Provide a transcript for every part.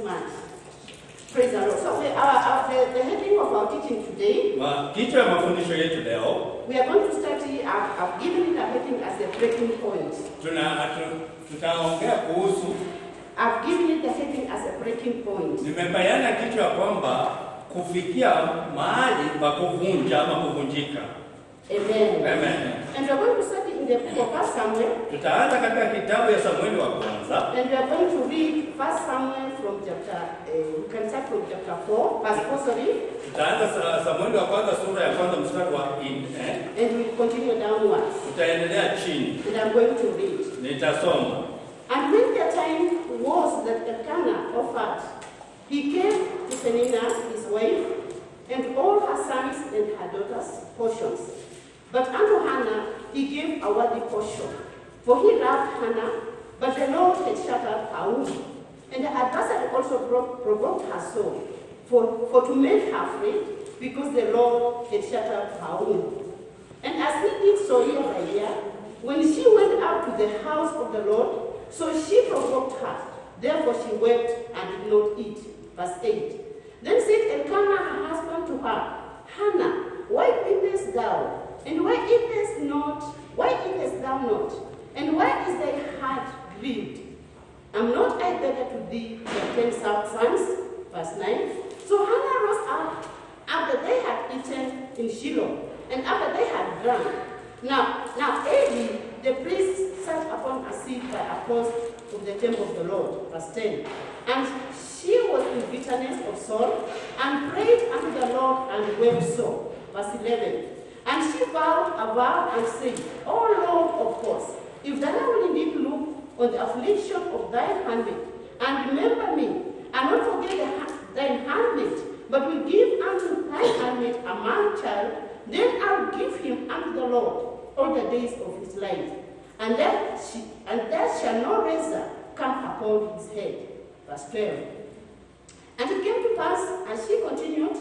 month. Praise the Lord. So the heading of our teaching today, kichwa ya mafundisho yetu leo, we are going to study, I've given it a heading as a breaking point. Tutaongea kuhusu, I've given it the heading as a breaking point. Nimebayana kichwa kwamba kufikia mahali pa kuvunja ama kuvunjika. Amen. Amen. And we are going to study in the book of 1 Samuel. Tutaanza katika kitabu ya Samueli wa kwanza. And we are going to read 1 Samuel from chapter, we can start from chapter 4, verse 4, sorry. Tutaanza Samueli wa kwanza sura ya kwanza mstari wa 4. And we will continue downwards. Tutaendelea chini. And I'm going to read. Nitasoma. And when the time was that Elkanah offered, he came to Peninnah, his wife, and all her sons and her daughters portions. But unto Hannah he gave a worthy portion, for he loved Hannah, but the Lord had shut up her womb. And the adversary also provoked her soul, for to make her afraid, because the Lord had shut up her womb. And as he did so year by year, when she went up to the house of the Lord, so she provoked her. Therefore she wept and did not eat. Verse 8. Then said Elkanah her husband to her, Hannah, why weepest thou? And why eatest not? Why eatest thou not? And why is thy heart grieved? Am not I better to thee than 10 sons? Verse 9. So Hannah rose up after they had eaten in Shiloh, and after they had drunk. Now Eli, the priest, sat upon a seat by a post of the temple of the Lord. Verse 10. And she was in bitterness of soul, and prayed unto the Lord, and wept sore. Verse 11. And she vowed a vow and said, O Lord of hosts, if thou wilt indeed look on the affliction of thy handmaid, and remember me, and not forget thine handmaid, but will give unto thy handmaid a man child, then I will give him unto the Lord all the days of his life, and there shall no razor come upon his head. Verse 12. And it came to pass, as she continued,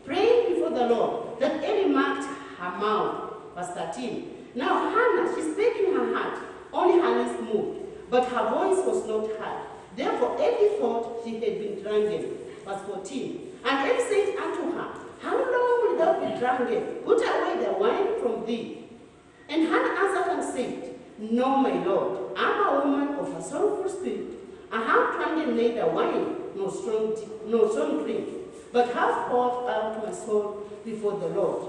praying before the Lord, that Eli marked her mouth. Verse 13. Now Hannah, she spake in her heart, only her lips moved, but her voice was not heard. Therefore Eli thought she had been drunken. Verse 14. And Eli said unto her, How long wilt thou be drunken? Put away the wine from thee. And Hannah answered and said, No, my Lord, I am a woman of a sorrowful spirit. I have drunken neither wine nor strong drink, but have poured out my soul before the Lord.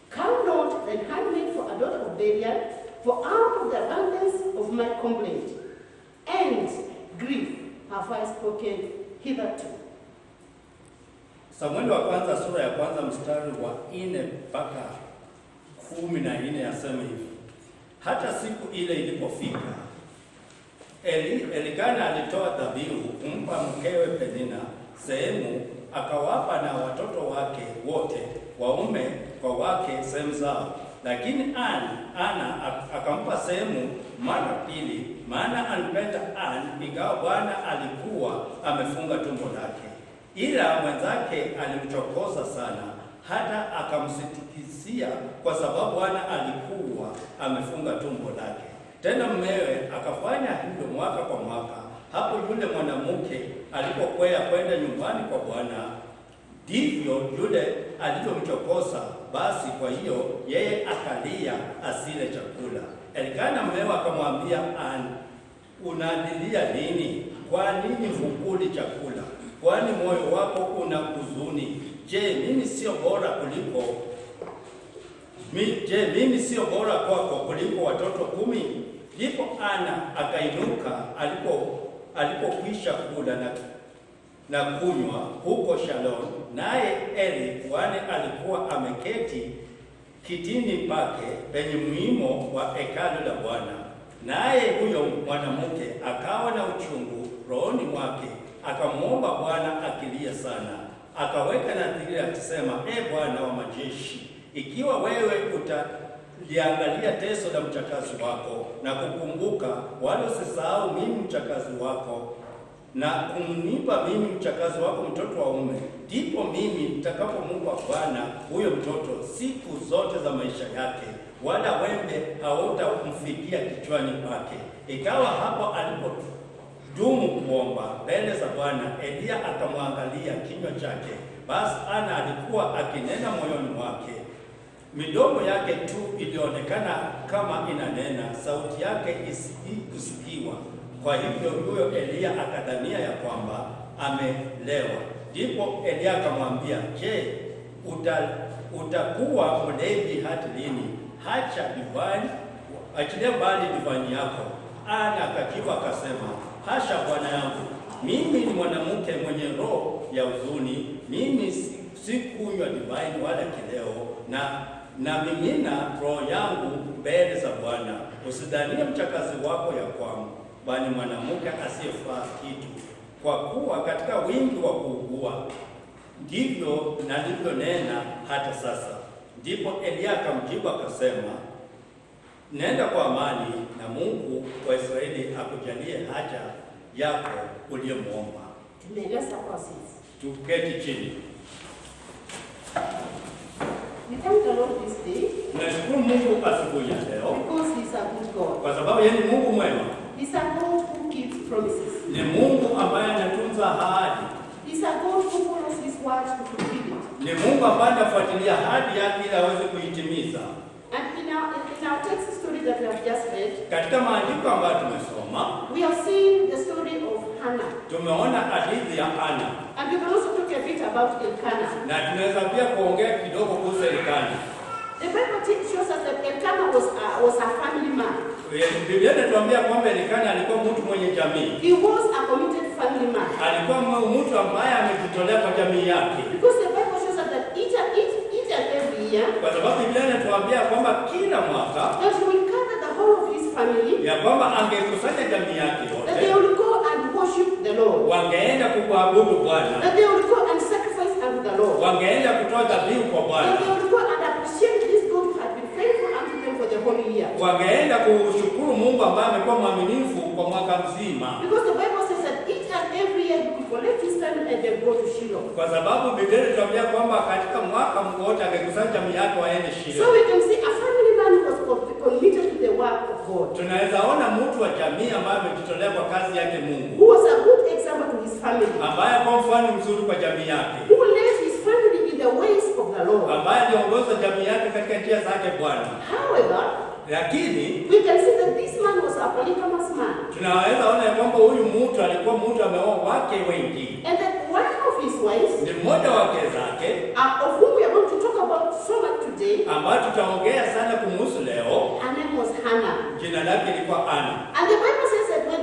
Come not thine handmaid for a daughter of Belial, for out of the abundance of my complaint and grief have I spoken hitherto. Samueli wa kwanza sura ya kwanza mstari wa 4 mpaka 14 yasema hivi. Hata siku ile ilipofika, Elikana alitoa dhabihu kumpa mkewe Penina sehemu, akawapa na watoto wake wote waume kwa wake sehemu zao. Lakini Ana akampa sehemu mara pili, maana alipenda Ana, ingawa Bwana alikuwa amefunga tumbo lake. Ila mwenzake alimchokoza sana, hata akamsitikizia kwa sababu Bwana alikuwa amefunga tumbo lake. Tena mmewe akafanya hivyo mwaka kwa mwaka. Hapo yule mwanamke alipokwea kwenda nyumbani kwa Bwana, ndivyo yule alivyomchokoza. Basi kwa hiyo yeye akalia asile chakula. Elikana mmewe akamwambia Ana, unadilia nini? Kwa nini hukuli chakula? Kwani moyo wako una huzuni? Je, mimi sio bora kwako kuliko watoto 10? Ndipo Ana akainuka alipokwisha kula na kunywa huko Shalom, naye Eli kuhani alikuwa ameketi kitini pake penye mwimo wa hekalu la Bwana. Naye huyo mwanamke akawa na uchungu rohoni mwake, akamwomba Bwana akilia sana. Akaweka nadhiri akisema, Bwana wa majeshi, ikiwa wewe utaliangalia teso la mchakazi wako na kukumbuka, wala usisahau mimi mchakazi wako, na kumnipa mimi mchakazi wako mtoto wa ume, ndipo mimi nitakapompa Bwana huyo mtoto siku zote za maisha yake, wala wembe hautamfikia kichwani pake. Ikawa hapo alipodumu kuomba mbele za Bwana, Eliya akamwangalia kinywa chake. Basi Ana alikuwa akinena moyoni mwake, midomo yake tu ilionekana kama inanena, sauti yake isikusikiwa. Kwa hivyo huyo Eliya akadhania ya kwamba amelewa. Ndipo Eliya akamwambia, je, utakuwa mlevi hadi lini? Achilia mbali divai yako. Ana akajibu akasema, hasha bwana yangu, mimi ni mwanamke mwenye roho ya huzuni. Mimi sikunywa divai wala kileo, na mimina roho yangu mbele za Bwana. Usidhanie mchakazi wako ya kwangu, bali mwanamke asiyefaa kitu. Kwa kuwa katika wingi wa kuugua ndivyo nalivyonena hata sasa. Ndipo Eliya akamjibu akasema, nenda kwa amani, na Mungu wa Israeli akujalie haja yako uliyomwomba. Tuketi chini. We thank the Lord this day. Tunashukuru Mungu asubuhi ya leo Because He's a good God. kwa sababu yeye ni Mungu mwema. He's a God who keeps promises. Ni Mungu ambaye anatunza ahadi. He's a God who follows His word to fulfill it. Ni Mungu ambaye anafuatilia ahadi yake ili aweze kuitimiza. And in our text story that we have just read, Katika maandiko ambayo tumesoma, we have seen the story of Hannah. tumeona hadithi ya Ana. And we can also talk a bit about Elkanah. Na tunaweza pia kuongea kidogo kuhusu Elikana. The Bible shows us that Elkanah was a family man. Biblia inatuambia kwamba Elikana alikuwa mtu mwenye jamii. He was a committed family man. Alikuwa mtu ambaye amejitolea kwa jamii yake. Because the Bible shows us that each and every year, Kwa sababu Biblia inatuambia kwamba kila mwaka that he will gather the whole of his family, ya kwamba angekusanya jamii yake that they yote, will go and worship the Lord, wangeenda kuabudu Bwana, that they will go and sacrifice unto the Lord, wangeenda kutoa dhabihu kwa that Bwana, they will go and appreciate this God who has been faithful unto them for the whole year. wangeenda kushukuru Mungu ambaye amekuwa mwaminifu kwa mwaka mzima. Because the Bible says that each and every year he will collect his family and they go to Shiloh. Kwa sababu Biblia inatuambia kwamba katika mwaka wote angekusanya jamii yake waende So Shilo. we can see a family man who was committed to the work of God, Tunaweza ona mtu wa jamii ambaye amejitolea kwa kazi yake Mungu, who was a good example to his family, ambaye kwa mfano mzuri kwa jamii yake, who led his family in the ways of the Lord. ambaye aliongoza jamii yake katika njia zake Bwana. However, Lakini we can see that this man was a polygamous man, tunaweza ona ya kwamba huyu mtu alikuwa mtu ameoa wake wengi. and that one of his wives, Ni mmoja wake zake of whom we are going to talk about so much today, ambayo tutaongea sana kumhusu leo. her name was Hannah. Jina lake ilikuwa Ana. And the Bible says that when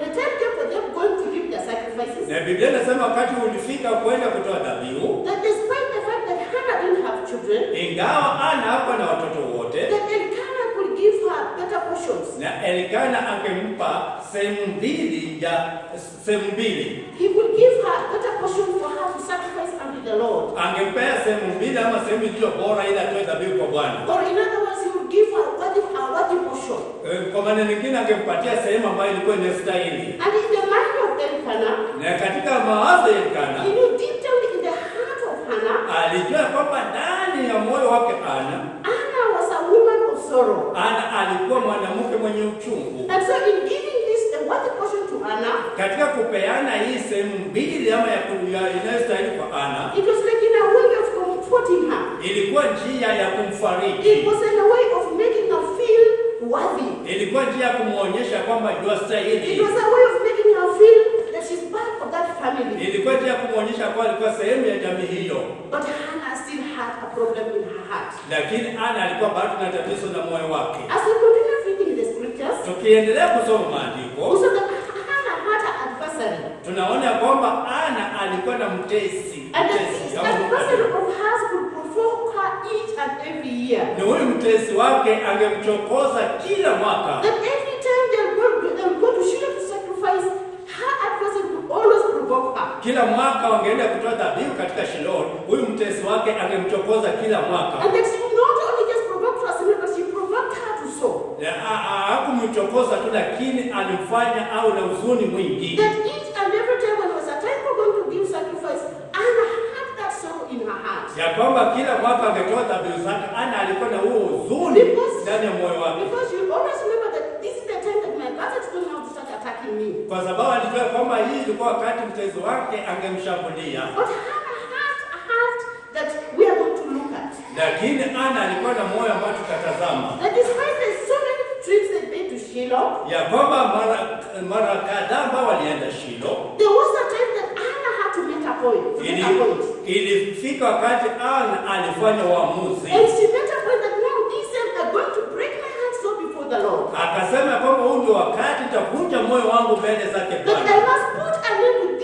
the time came for them going to give their sacrifices, Na Biblia inasema wakati ulifika kwenda kutoa dhabihu, that despite the fact that Hannah didn't have children, ingawa Ana hakuwa na watoto wote, that Elkanah could give her better portions. na Elikana angempa sehemu mbili. He would give her better portions for her to sacrifice unto the Lord. Angempea sehemu mbili ama sehemu iliyo bora ili atoe dhabihu kwa Bwana. Or in other words, he would give her a worthy portion. Kwa maana nyingine angempatia sehemu ambayo ilikuwa inastahili. And in the mind of Elkanah, Na katika mawazo ya Elikana, he knew deep down in the heart of Hannah, alijua kwamba ndani ya moyo wake Anna was a woman of sorrow. Ana alikuwa mwanamke mwenye uchungu. And so in giving this a worthy portion to Anna, Katika kupeana hii sehemu mbili ama ya inayostahili kwa Ana, it was like in a way of comforting her. ilikuwa njia ya It kumfariji, was in a way of making her feel worthy. ilikuwa njia ya kumwonyesha kwamba It yastahili, was a way of making her feel that she's part of that family. ilikuwa njia ya kumwonyesha kwamba alikuwa sehemu ya jamii hiyo. But Hannah still had a problem in her heart. Lakini Ana alikuwa bado na tatizo na moyo wake. As we continue reading the scriptures, Tukiendelea kusoma maandiko, we saw that Hannah had an adversary. tunaona kwamba Ana alikuwa na mtesi. And that this adversary of hers could provoke her each and every year. Na huyu mtesi wake angemchokoza kila mwaka. That every time they'll go to Shiloh to sacrifice, her adversary would always provoke her. Kila mwaka wangeenda kutoa dhabihu katika Shiloh, huyu mtesi wake angemchokoza kila mwaka. And that she not only just provoked her sin, but she provoked her to sow. Hakumchokoza tu, lakini alimfanya au na huzuni mwingi. That each and every time when it was a time for going to give sacrifice, Anna had that sorrow in her heart. Ya kwamba kila mwaka angetoa dhabihu zake, Ana alikuwa na huo huzuni ndani ya moyo wake. Because you always remember that this is the time that my brother is going out to start a attacking me. Kwa sababu alijua kwamba hii ilikuwa wakati mtezi wake angemshambulia. But Hannah had a heart that we are going to look at. Lakini Ana alikuwa na moyo ambao tutatazama. That despite the so many trips they've been to Shiloh, Ya kwamba mara kadhaa ambao walienda Shiloh. there was a time that Anna had to make a point. Ilifika wakati Ana alifanya uamuzi. And she made a point that now these men are going to break my heart so before the Lord. Akasema kwamba huu ndio wakati nitavunja moyo wangu mbele zake That Bwana. I must put an end to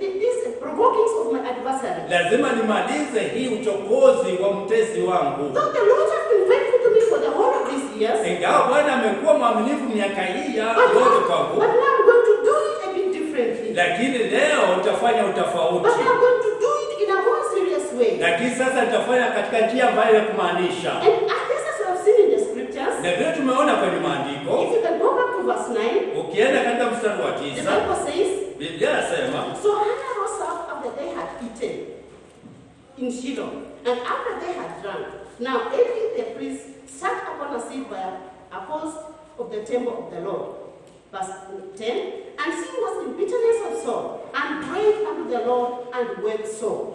these provokings of my adversary. Lazima nimalize hii uchokozi wa mtesi wangu. Though the Lord has been faithful to me for the whole of these years, Ingawa Bwana amekuwa mwaminifu miaka hii yote kwangu. but now I'm going to do it a bit differently. Lakini leo utafanya utofauti. But I'm going to do it in a more serious way. Lakini sasa nitafanya katika njia ambayo ya kumaanisha. And as we have seen in the scriptures, Na vile tumeona kwenye maandiko, if you can go back to verse 9, ukienda katika mstari wa the 9, Bible says, Biblia inasema, so Hannah rose up after they had eaten in Shiloh, and after they had drunk. Now Eli the priest sat upon a seat by a post of the temple of the Lord. Verse 10, and she was in bitterness of soul, and prayed unto the Lord, and wept sore.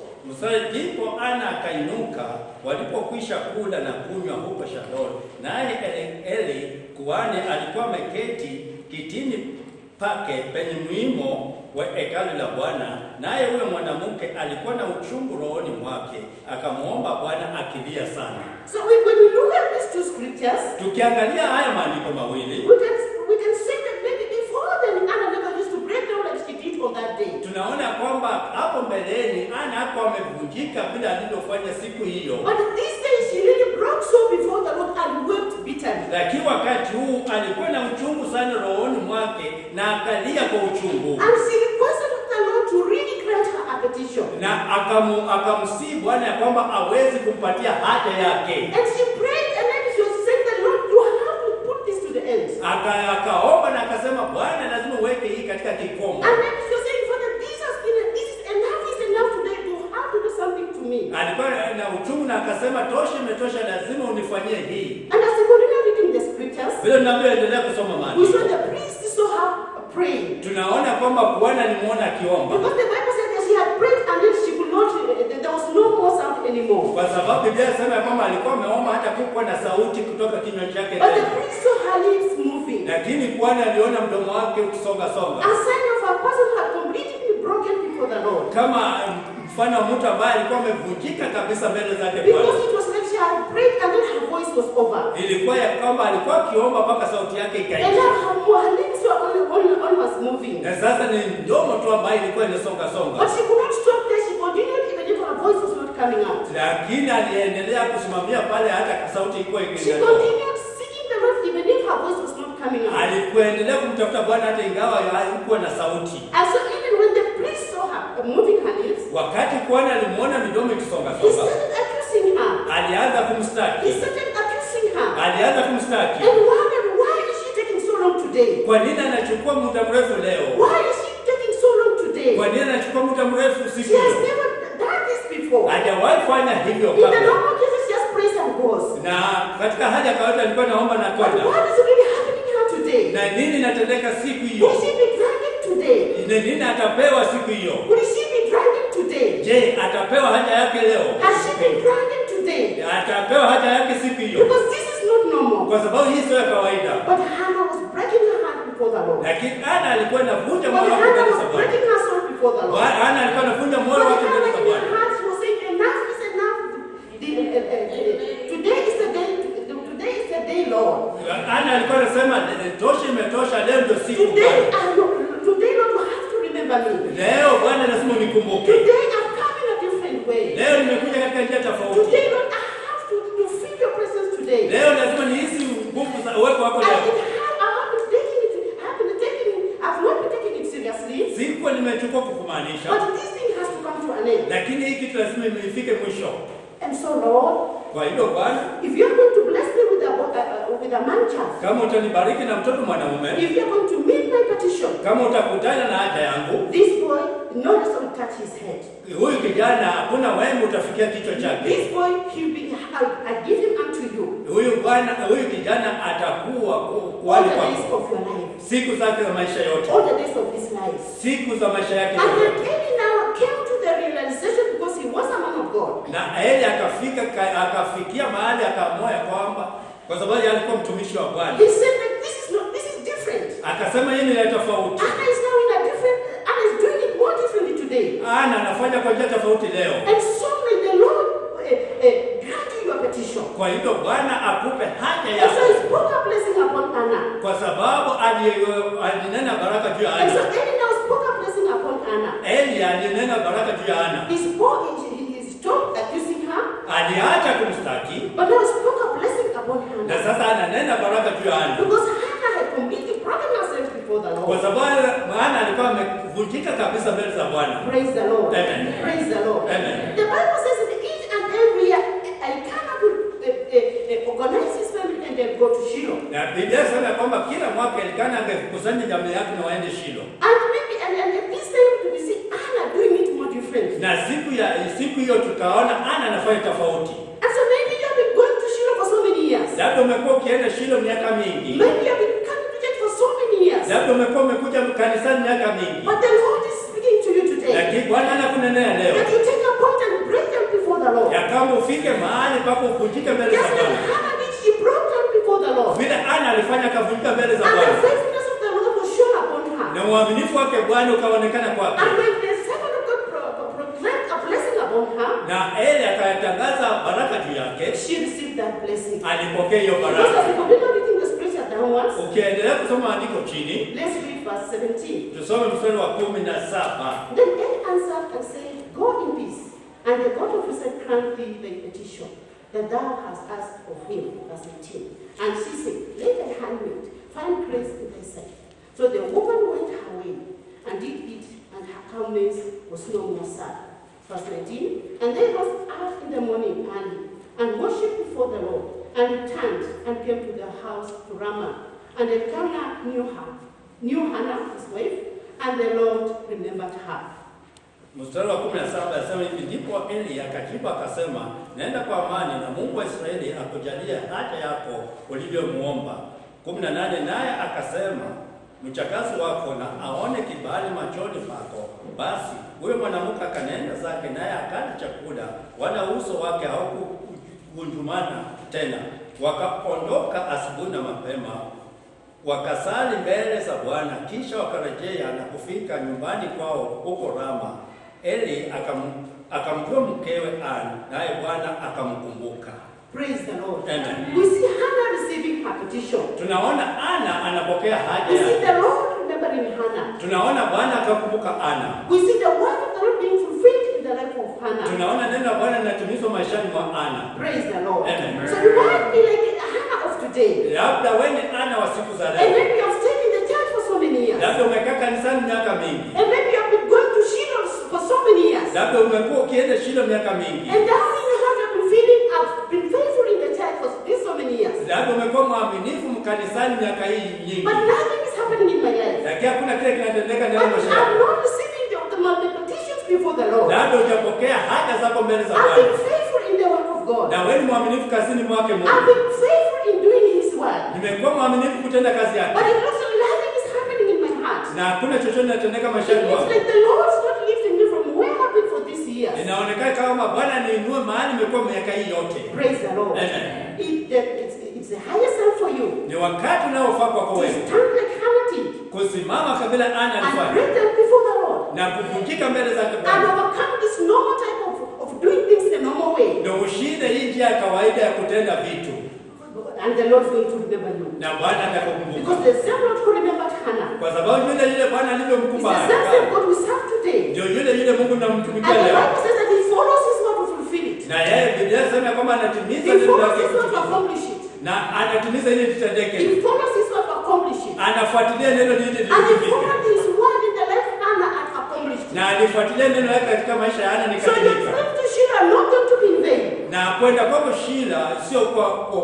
ndipo Ana akainuka walipokwisha kula na kunywa huko Shaloni, naye Eli kuhani alikuwa ameketi kitini pake penye mwimo wa hekalu la Bwana, naye huyo mwanamke alikuwa na uchungu rohoni mwake, akamwomba Bwana akilia sana. So when we look at these two scriptures, tukiangalia haya maandiko mawili, we can say that maybe before then Anna never used to break down like she did on that day. tunaona kwamba hapo mbeleni Ana hakuwa amevunjika bila alivyofanya siku hiyo. But this day she really broke so before the Lord and wept bitterly. Lakini wakati huu alikuwa na uchungu sana rohoni mwake na akalia kwa uchungu. And she requested the Lord to really grant her a petition. Na akamsihi Bwana ya kwamba awezi kumpatia haja yake. And she prayed and then she was saying that Lord, you have to put this to the end. Akaomba na akasema Bwana lazima uweke hii katika kikomo. And then she was saying, Father, this is enough today. You have to do something to me. Alikuwa na uchungu na akasema tosha, imetosha, lazima unifanyie hii. And as we continue reading the scriptures, Vile tunavyoendelea kusoma we maandiko, saw the priest saw her praying. tunaona kwamba Bwana alimuona akiomba. Because the Bible said that she had prayed and then she could not, there was no more sound anymore. Kwa sababu Biblia inasema kwamba alikuwa ameomba hata kukuwa na sauti kutoka kinywa chake But the tena. priest saw her lips moving. Lakini Bwana aliona mdomo wake ukisonga songa. A sign of a person who had completely broken before the Lord. Kama mfano wa mtu ambaye alikuwa amevunjika kabisa mbele zake Because Bwana. it was like she had prayed and then her voice was over. Ilikuwa ya kwamba alikuwa akiomba mpaka sauti yake And ikaisha. now her lips were only was moving. Na sasa ni mdomo tu ambaye ilikuwa inasonga But songa. she could not stop there. She continued even if her voice was not coming out. Lakini aliendelea kusimamia pale hata sauti ilikuwa She ikitoka. continued seeking the Lord even if her voice was not coming out. Alikuendelea kumtafuta Bwana hata ingawa haikuwa na sauti. And so even when the priest saw her moving her lips, Wakati Bwana alimuona midomo ikisonga he songa, started accusing her. alianza He kumstaki. started accusing her. Alianza kumstaki. And wondered, why is she taking so long today? Kwa nini anachukua muda mrefu leo? Why is she taking so long today? Kwa nini anachukua muda mrefu siku She has hiyo? never done this before. Hajawahi fanya hivyo In the kabla. normal cases, she has praised and goes. Na katika hali ya kawaida alikuwa naomba na But kwenda. what is really happening here today? Na nini inatendeka siku hiyo? Will she be driving today? Ni nini atapewa siku hiyo? Will she be driving today? Je, atapewa haja yake leo? Has she been driving today? Atapewa haja yake siku hiyo. Because this is not normal. Kwa sababu hii sio ya kawaida. But Hannah was breaking her heart before the Lord. Lakini Ana alikuwa anavunja But moyo wake Hannah mbele was za Bwana. breaking her soul before the Lord. Ana alikuwa anavunja But moyo wake Hannah mbele za in her Bwana. heart was saying, enough is enough. Today is the day, Lord. Ana alikuwa anasema tosha, imetosha, leo ndio siku. Today, Lord, you have to remember me. Leo Bwana lazima unikumbuke. Today, I've come in a different way. Leo nimekuja katika njia tofauti. Today, Lord, I have to feel your presence today. Leo lazima nihisi nguvu za uwepo wako leo. I've not been taking it seriously. Sikuwa nimechukua kukumaanisha. But this thing has to come to an end. Lakini hii kitu lazima ifike mwisho. And so, Lord, Kwa hivyo Bwana, if you're going to bless me with a man child, kama utanibariki na mtoto mwanamume, if you're going to meet my petition, kama utakutana na haja yangu, this boy, no less will touch his head. huyu kijana hakuna wembe utafikia kichwa chake. This boy, I give him unto you. you. Huyu kijana atakuwa All kuhani the days kwako of your life. siku zake za maisha yote, All the days of his life. siku za maisha yake And yote. then Eli now came to the realization, because he was a man of God. Na Eli akafikia mahali akaamua ya kwamba kwa sababu alikuwa mtumishi wa Bwana, He said that this is different. akasema hii ni tofauti. Anna is now in a different, Anna is doing it more differently today. Ana anafanya kwa njia tofauti leo. And so may the Lord grant you your petition. Kwa hivyo Bwana akupe haja And so he yako, spoke a blessing upon Anna. kwa sababu alinena baraka juu ya And so Ana. Eli now spoke a blessing upon Anna. Eli alinena baraka juu ya Ana, He stopped accusing her, aliacha kumstaki but now spoke a blessing upon na Hannah. sasa ananena baraka juu ya Ana, Because Hannah had completely broken herself before the kwa Lord. sababu maana alikuwa amevunjika kabisa mbele za Bwana. Praise the Lord. Amen. Praise the Lord. Amen. The Bible says that each and every year, Elkanah would organize his family and they'd go to Shiloh. Na Biblia inasema kwamba kila mwaka Elikana angekusanya jamii yake na waende Shilo. And maybe, and this time we see Anna doing it more different. Na siku hiyo tutaona Ana anafanya tofauti. And so maybe you have been going to Shiloh for so many years. Labda umekuwa ukienda Shilo miaka mingi. Maybe you have been coming to church for so many years. Labda umekuwa umekuja kanisani miaka mingi. But the Lord is speaking to you today. Lakini Bwana anakunenea leo That you take a point and break them before the Lord. ya kama ufike mahali pako uvunjike mbele Just za like Bwana. Hannah did, she broke them before the Lord. Vile Ana alifanya akavunjika mbele za And the Bwana. faithfulness of the Lord was shown upon her. Na uaminifu wake Bwana ukaonekana kwake. And when the servant of God proclaimed a blessing upon her, Na Eli akatangaza baraka juu yake. she received that blessing. Alipokea hiyo Because baraka. as we continue reading the scripture downwards, Ukiendelea kusoma andiko chini, let's read verse 17. tusome mstari wa 17. Then Eli answered and said, Go in peace, and the God of Israel grant thee thy petition that thou hast asked of him. Verse 18. And she said, Let thy handmaid find grace in thy sight. So the woman went her way and did eat, and her countenance was no more sad. Verse 19. And they rose up in the morning early and worshipped before the Lord, and returned and came to their house to Ramah. And Elkanah knew Hannah his wife, and the Lord remembered her. Mstari wa 17 anasema hivi, ndipo Eli akajibu akasema, nenda kwa amani na Mungu wa Israeli akujalie haja yako ulivyomuomba. 18 naye akasema, mchakazi wako na aone kibali machoni pako. Basi huyo mwanamke akanenda zake, naye akala chakula, wala uso wake haukukunjumana tena. Wakaondoka asubuhi na mapema, wakasali mbele za Bwana, kisha wakarejea na kufika nyumbani kwao huko Rama. Eli akamjua mkewe Ana, naye Bwana akamkumbuka. Praise the Lord. Amen. We see Hannah receiving her petition. Tunaona Ana anapokea haja We see yake. the Lord remembering Hannah. Tunaona Bwana akakumbuka Ana. We see the word of the Lord being fulfilled in the life of Hannah. Tunaona neno la Bwana linatimizwa maishani mwa Ana. Praise the Lord. Amen. So you might be like Hannah of today. Labda wewe ni Ana wa siku za And leo. maybe you have stayed in the church for so many years. Labda umekaa kanisani miaka mingi. And maybe you have been going to Shiloh for so many years. Labda umekuwa ukienda Shilo miaka mingi. And down in your heart you have been feeling, I've been faithful in the church for these so many years. Labda umekuwa mwaminifu mkanisani miaka hii nyingi. But nothing is happening in my life. Lakini hakuna kile kinatendeka ndani But ya maisha I'm yako. not receiving the petitions before the Lord. Labda hujapokea haja zako mbele za I've Bwana. been faithful in the work of God. Na wewe ni mwaminifu kazini mwake I've Mungu. been faithful in doing His work. Nimekuwa mwaminifu kutenda kazi yake. But it looks like nothing is happening in my heart. Na hakuna chochote kinatendeka It maishani looks mwangu. like the Lord's not lifting me from where I've been for these years. Inaonekana kama Bwana niinue mahali nimekuwa miaka hii yote. Praise the Lord. Amen. It's the highest time for you Ni wakati unaofaa kwako to wewe stand like Hannah did kusimama kabla Ana and alifanya break them before the Lord na kuvunjika mbele zake and Bwana. overcome this normal type of doing things the normal way. Ndio ushinde hii njia ya kawaida ya kutenda vitu. And the Lord is going to remember you. Na Bwana atakukumbuka. Because the same Lord who remembered Hannah Kwa sababu yule Bwana is alivyomkumbuka the same Hana. God we serve today. Ndio yule Mungu And namtumikia the leo. Bible says that He follows His word to fulfill it. Na yeye Biblia inasema kwamba anatimiza He neno follows lake His word to kutimiza. accomplish it. Na anatimiza ili litendeke. He follows His word to accomplish it. Anafuatilia neno lile And He litimike. followed His word in the life of Hannah and accomplished it. Na alifuatilia neno lake katika maisha ya Hana So your nikatimika. trip to Shiloh are not going to be in vain. Na kwenda kwako Shila sio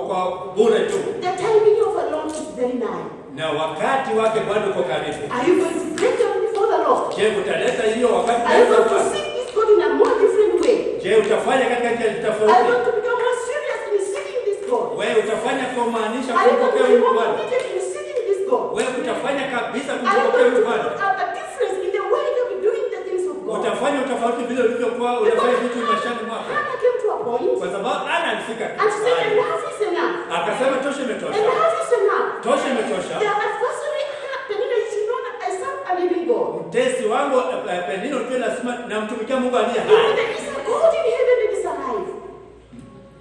kwa bure tu. The timing of the Lord is very nigh. Na wakati wake Bwana uko karibu. Are you going to break them before the Lord? Je, utaleta hiyo wakati Are you going to unaweza? seek this God in a more different way? Je, utafanya katika njia Are you tofauti? going to become more serious in seeking this God? Wewe utafanya kumaanisha Are you kumpokea going to huyu be Bwana. committed to receiving this God? Wewe utafanya kabisa Are you kumpokea going huyu to Bwana. put up a difference in the way you'll be doing the things of God? Utafanya utofauti vile ulivyokuwa unafanya vitu maishani mwako. Hannah came to a point Kwa sababu Ana alifika and she said, mahali. enough is enough. Akasema tosha imetosha. Enough is enough. Tosha imetosha. The adversary had Penina, you should know that I serve a living God. Mtesi wangu Penina ulikuwa lazima namtumikia Mungu aliye You know, hai. there is a God in heaven that is alive.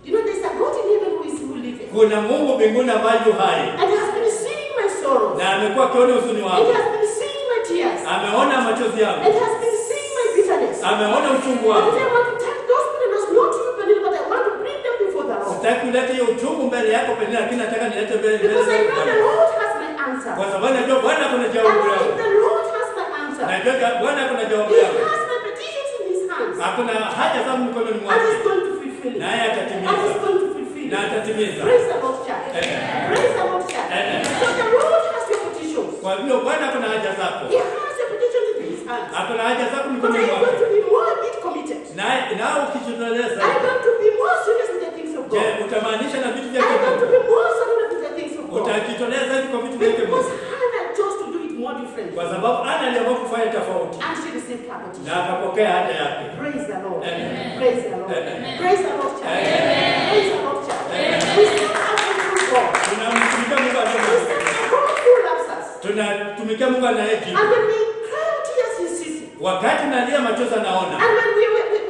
You know, there is a God in heaven who is living. Kuna Mungu mbinguni ambaye yu hai. And he has been seeing my sorrows. Na amekuwa akiona huzuni And wangu. he has been seeing my tears. Ameona machozi yangu. And he has been seeing my bitterness. Ameona uchungu But wangu. today I want to take those bitterness not to you, Penina, but I want to bring them before the Lord. Sitaki kuleta hiyo uchungu mbele yako Penina, lakini nataka nilete mbele Because I know Bwana. the Lord has my answer. Kwa sababu najua Bwana kuna And jawabu if yangu. the Lord has my answer, Najua Bwana kuna jawabu he yangu. has my petitions in his hands. Hakuna haja zangu mikononi And mwake. he's going to fulfill it. Naye And he's atatimiza. going to fulfill Na it. atatimiza. Praise the Lord, church. Amen. Praise the Lord, church. Amen. So the Lord has your petitions. Kwa hivyo Bwana kuna haja zako. He has your petitions in his hands. Hakuna haja zako But mikononi are you going mwake. to be more a bit committed? Nao ukijitoleza. Are you going to be more serious with the things of Je, God? utamaanisha na vitu Are vyake you going to Mungu? be more serious with the things of God? Utajitoleza zaidi kwa vitu vyake Because Mungu. Hannah chose to do it more differently. Kwa sababu Ana aliamua kufanya tofauti. And she received her petition. Na akapokea haja yake. Praise the Lord. Amen. Praise the Lord. Amen. Praise the Lord, church. Praise the Lord, church. We still have a good God. Tunamtumikia Mungu We aliye still have a God who loves us. tunatumikia Mungu anayejibu. And when we cry out tears, he sees it. Wakati nalia machozi anaona. And when we are having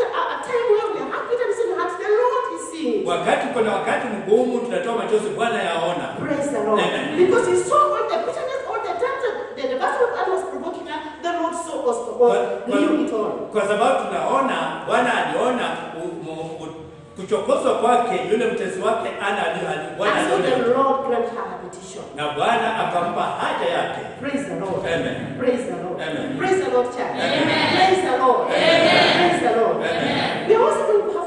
a time where we are happy and saying that the Lord is seeing it. Wakati kuna wakati mgumu tunatoa machozi Bwana yaona. Praise the Lord. Amen. Because he saw all the bitterness, all the times that the battle of God was provoking her, the Lord saw us, knew it all. Kwa sababu tunaona Bwana aliona kuchokozwa kwake yule mtesi wake Ana Bwana And so aliona. the Lord granted her a petition. Na Bwana akampa haja yake. Praise the Lord. Amen. Praise the Lord. Amen. Praise the Lord, church. Amen. Praise the Lord. Amen. Praise the Lord. Amen. We are also going to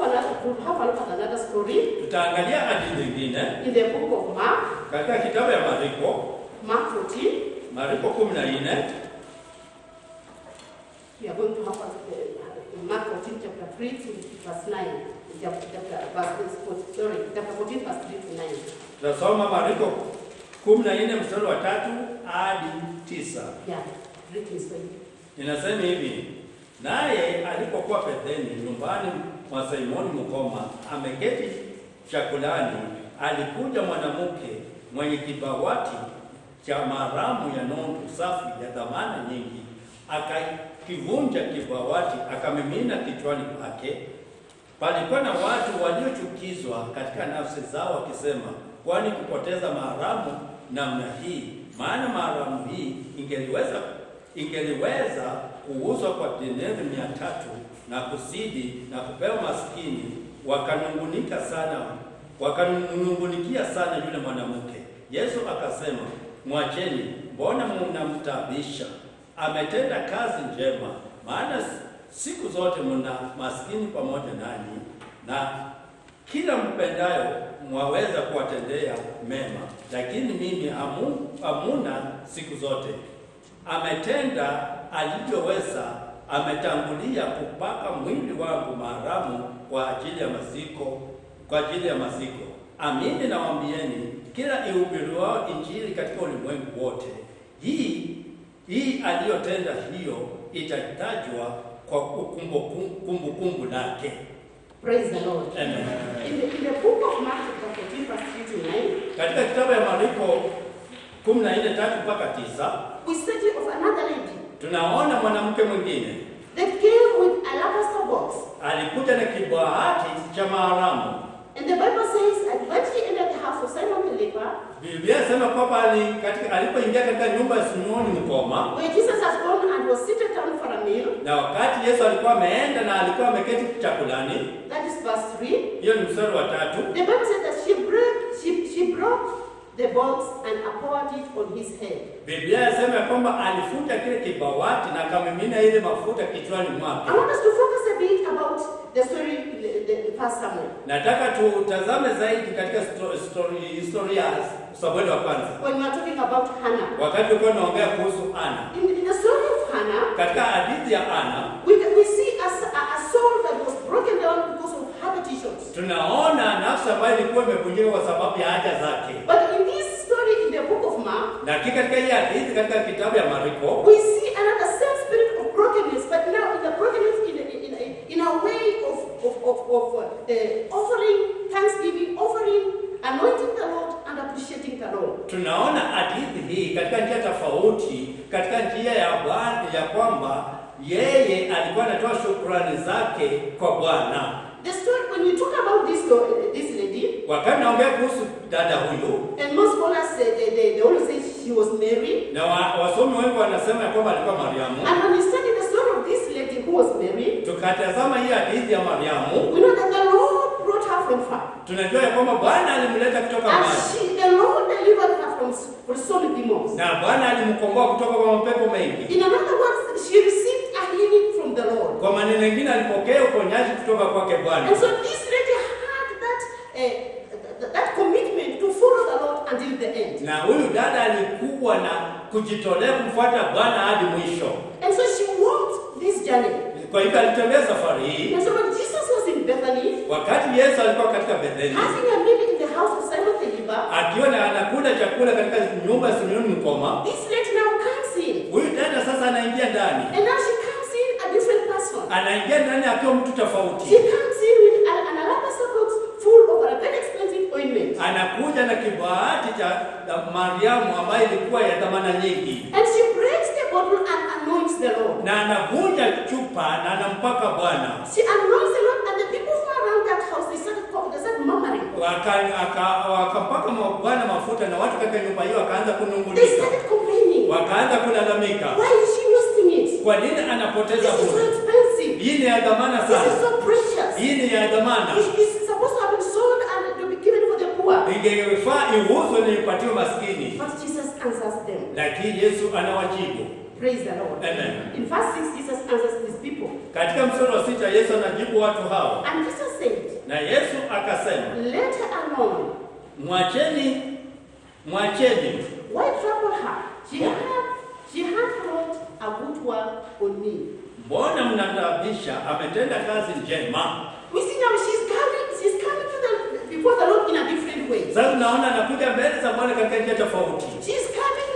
have a look at another story Tutaangalia hadithi nyingine in the book of Mark, katika kitabu ya Marko, Mark 14. Marko 14. We are going to have Mark 14, chapter 3 to verse 9. Chapter 14, verse 3 to 9. Tunasoma Marko 14 mstari wa 3 hadi 9. Yeah, read this way. Inasema hivi: naye alipokuwa Bethania nyumbani mwa Simoni mkoma ameketi chakulani, alikuja mwanamke mwenye kibawati cha maramu ya nondo safi ya dhamana nyingi, akakivunja kibawati akamimina kichwani pake. Palikuwa na watu waliochukizwa katika nafsi zao wakisema, kwani kupoteza maramu namna hii? Maana maramu hii ingeliweza kuuzwa kwa dinari 300 na kuzidi na kupewa maskini. Wakanungunikia sana yule mwanamke. Yesu akasema, mwacheni, mbona mnamtaabisha? Ametenda kazi njema, maana siku zote mna maskini pamoja nanyi, na kila mpendayo mwaweza kuwatendea mema, lakini mimi hamuna siku zote. Ametenda alivyoweza, ametangulia kupaka mwili wangu maramu kwa ajili ya maziko. Amini nawaambieni, kila ihubiriwao Injili katika ulimwengu wote, hii aliyotenda hiyo itatajwa kwa kumbukumbu lake. Praise the Lord. Amen. In the book of Mark, chapter 14, verse 3 to 9, Katika kitabu ya Marko 14:3 mpaka 9, we study of another lady tunaona mwanamke mwingine that came with alabaster box. alikuja na kibahati cha maramu. And the Bible says, and when she entered the house of Simon the leper, Biblia inasema kwamba alipoingia katika nyumba ya Simoni mkoma, where Jesus has gone and was seated down for a meal, na wakati Yesu alikuwa ameenda na alikuwa ameketi chakulani, that is verse 3, hiyo ni mstari wa 3. the Bible says that she broke the box and poured it on his head. Biblia inasema kwamba alifuta kile kibawati na akamimina ile mafuta kichwani mwake. I want us to focus a bit about the story, the first Samuel. Nataka tutazame zaidi katika historia Samueli wa kwanza. When we are talking about Hannah. Wakati tulikuwa tunaongea kuhusu Ana. In the story of Hannah, katika hadithi ya Ana, we see a soul that was broken down because of her petitions. tunaona nafsi ambayo ilikuwa imevunjika kwa sababu ya haja zake. But in this story in the book of Mark, Na katika hii hadithi katika kitabu ya Marko, we see another same spirit of brokenness, but now in the brokenness in a way of offering thanksgiving, offering, anointing the Lord and appreciating the Lord. Tunaona hadithi hii katika njia tofauti, katika njia ya Bwana ya kwamba yeye alikuwa anatoa shukrani zake kwa Bwana. The story, when we talk about this story, this lady, wakati naongea kuhusu dada huyu, and most scholars say they always say she was Mary. Na wasomi wengi wanasema ya kwamba alikuwa Mariamu. And when we study the story of this lady who was Mary, tukatazama hii hadithi ya Mariamu, we know that the Lord brought her from far. Tunajua ya kwamba Bwana alimleta kutoka mbali. The Lord delivered her from so many demons. Na Bwana alimkomboa kutoka kwa mapepo mengi. In other words, she received a healing from the Lord. Kwa maneno mengine alipokea uponyaji kutoka kwake Bwana. And so this lady had that commitment to follow the Lord until the end. Na huyu dada alikuwa na kujitolea kumfuata Bwana hadi mwisho. And so she walked this journey. Kwa hivyo alitembea safari hii. And so when Jesus was in Bethany, wakati Yesu alikuwa katika Bethany, having a meal in the house of Simon the leper, akiwa anakula chakula katika nyumba ya Simoni Mkoma, this lady now comes in. Huyu dada sasa anaingia ndani. And now she comes in a different person. Anaingia ndani akiwa mtu tofauti. She comes in with an alabaster box full of a very expensive ointment. Anakuja na kibahati cha Mariamu ambayo ilikuwa ya thamani nyingi. And she breaks the bottle and anoints the Lord. Na anavunja chupa na anampaka Bwana. She anoints the Lord, and the people who are around that house, they started murmuring. Wakampaka Bwana mafuta na watu katika nyumba hiyo wakaanza kunung'unika. They started complaining. Wakaanza kulalamika. Why is she wasting it? Kwa nini anapoteza This is so bure? expensive. Hii ni ya dhamana sana. This is so precious. Hii ni ya dhamana. It's supposed to have been sold and to be given for the poor. Ingefaa iuzwe na ipatiwe maskini. But Jesus answers them. Lakini Yesu anawajibu. Praise the Lord. Amen. In verse 6, Jesus answers these people. Katika mstari wa 6 Yesu anajibu watu hao. And Jesus said, na Yesu akasema, let her alone. Mwacheni. Why trouble her? She had wrought a good work on me. Mbona mnadhabisha? Ametenda kazi njema. We see now she's coming before the Lord in a different way. Sasa naona anakuja mbele za Bwana katika njia tofauti. She's coming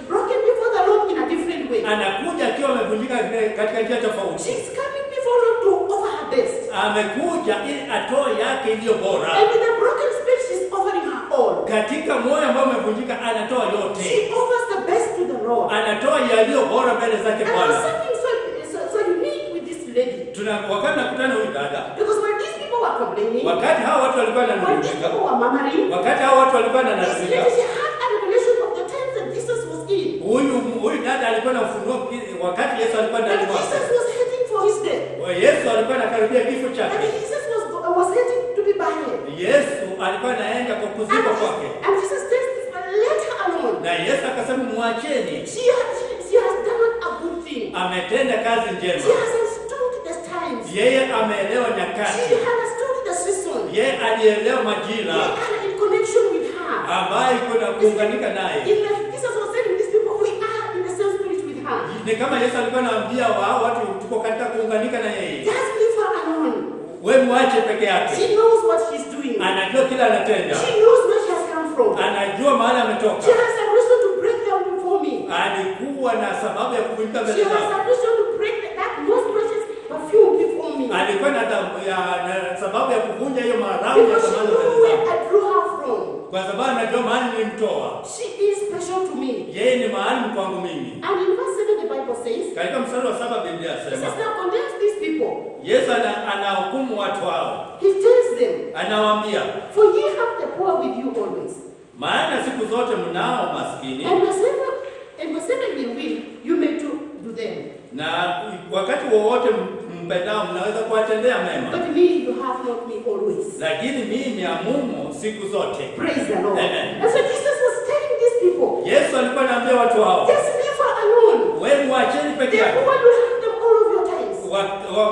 broken before the Lord in a different way. Anakuja akiwa amevunjika katika njia tofauti. She's coming before the Lord to offer her best. Amekuja ili atoe yake iliyo bora. And with a broken spirit, she's offering her all. Katika moyo ambao umevunjika anatoa yote. She offers the best to the Lord. Anatoa yaliyo bora mbele zake And Bwana. there's something so unique with this lady. Wakati nakutana huyu dada. Because when these people were complaining, wakati hao watu walikuwa when these wananung'unika, people were murmuring, wakati hao watu walikuwa this wananung'unika, lady, she had a revelation of the times that Jesus was in. Huyu dada alikuwa na ufunuo wakati Yesu alikuwa That ndani mwake. Jesus was heading for his death. Yesu alikuwa anakaribia kifo That chake. Jesus was heading to be buried. Yesu alikuwa anaenda kwa kuzikwa kwake. And Jesus says, let her alone. Na Yesu akasema mwacheni. She has done a good thing. Ametenda kazi njema. She has understood the times. Yeye ameelewa nyakati. She understood the season. Yeye alielewa majira. They are in connection with her. Ambaye kuna kuunganika naye. Jesus was telling these people, we are in the same spirit with her. Ni kama Yesu alikuwa anawaambia wao watu tuko katika kuunganika na yeye. Just leave her alone. Wewe mwache peke yake. She knows what she's doing. Anajua kila anatenda. She knows where she has come from. Anajua mahali ametoka. She has a reason to break them before me. Alikuwa na sababu ya kuvunjika She mbele has zangu. a reason to break that most precious perfume before me. Alikuwa na sababu ya kuvunja hiyo maramu ya Because she zamani knew mbele where zangu. I drew her from. Kwa sababu anajua mahali nilimtoa. She is special to me. Yeye ni mahali kwangu mimi. And in verse 7 the Bible says, Katika mstari wa 7 Biblia Jesus inasema, now condemns these people. Yesu anahukumu watu hao. He tells them, Anawaambia, for ye have the poor with you always. maana siku zote mnao maskini. And whatsoever you will, you may do them. Na wakati wowote mpendao mnaweza kuwatendea mema. But me, you have not me always. Lakini mimi ni amumo siku zote. Praise the Lord. Amen. And so Jesus was telling these people, Yesu alikuwa anaambia watu hao, just leave her alone. wewe mwacheni peke The yake. poor will have them all of your times.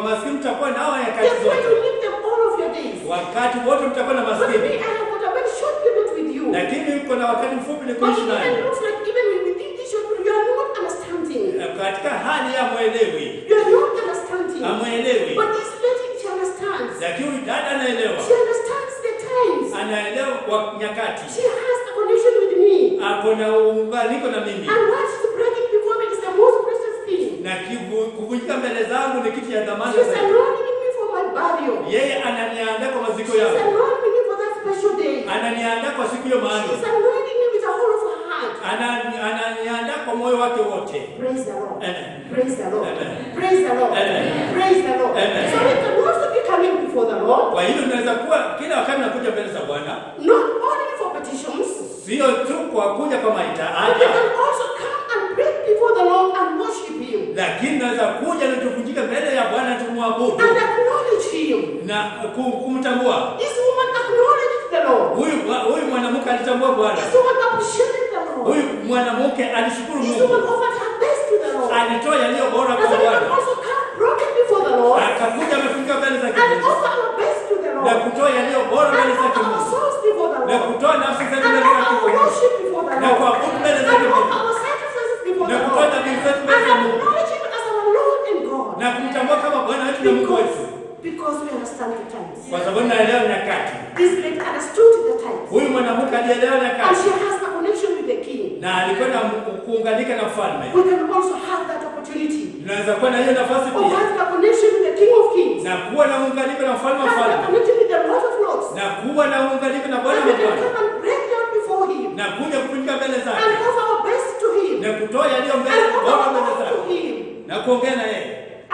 Maskini mtakuwa nao The nyakati poor zote. will leave them all of your days. Wakati wote mtakuwa na But me, maskini. I have got a very short period with you. Lakini uko na wakati mfupi ni But kuishi it naye. looks like even within this short period, you are not understanding. Katika hali ya mwelewi. You are not understanding. Amwelewi. But this lady, she understands. Lakini huyu dada anaelewa. She understands the times. kwa nyakati. She has a connection with me. Ako na uunganiko na mimi. And what she's breaking before me is the most precious thing. Na kuvunjika mbele zangu ni kitu ya dhamana She's zaidi. anointing me for my burial. Yeye ananiandaa kwa maziko She's yangu. anointing me for that special day. Ananiandaa kwa siku hiyo maalum. She's anointing me with the whole of her heart. Ananiandaa kwa moyo wake wote. Praise the Lord. Amen. Praise the Lord. Amen. Praise the Lord. Amen. Praise the Lord. Amen. So we can also be coming before the Lord. Kwa hiyo tunaweza kuwa kila wakati nakuja mbele za Bwana, Not only for petitions. sio tu kwa kuja kwa But we mahitaji, can also come and pray before the Lord and worship Him. lakini naweza kuja na tuvunjike mbele ya Bwana tumwabudu And acknowledge Him. na kumtambua. This woman acknowledged the Lord. Huyu mwanamke alitambua Bwana. This woman appreciated the Lord. Huyu mwanamke alishukuru This Mungu. woman offered her best to the Lord. Alitoa yaliyo bora And kwa so we can Bwana. also come broken before the Lord Akakuja amefunga mbele za and Mungu offer our best to the na Lord. kutoa yaliyo bora And mbele za offer our Mungu souls before the na Lord. kutoa nafsi zetu And mbele za offer our Mungu worship before the na Lord. kuabudu mbele za And Mungu offer our sacrifices before na the kutoa Lord. dhabihu zetu And mbele za Mungu acknowledge Him as our Lord and God. na kumtambua kama Bwana wetu na Mungu wetu, Because we understand the times. kwa sababu naelewa nyakati. This lady understood the times. Huyu mwanamke alielewa And nyakati she has a connection with the king. na alikuwa na kuunganika na mfalme. We can also have that opportunity. Tunaweza kuwa na hiyo nafasi Of pia having a connection with the King of Kings. na kuwa na uunganiko na mfalme wa Having a falme connection with the Lord of Lords. na kuwa na uunganiko na Bwana And wa we can Bwana come and break down before Him. na kuja kufunga mbele And zake offer our best to Him. na kutoa yaliyo And mbele offer bora our mbele all to zake Him. na kuongea na yeye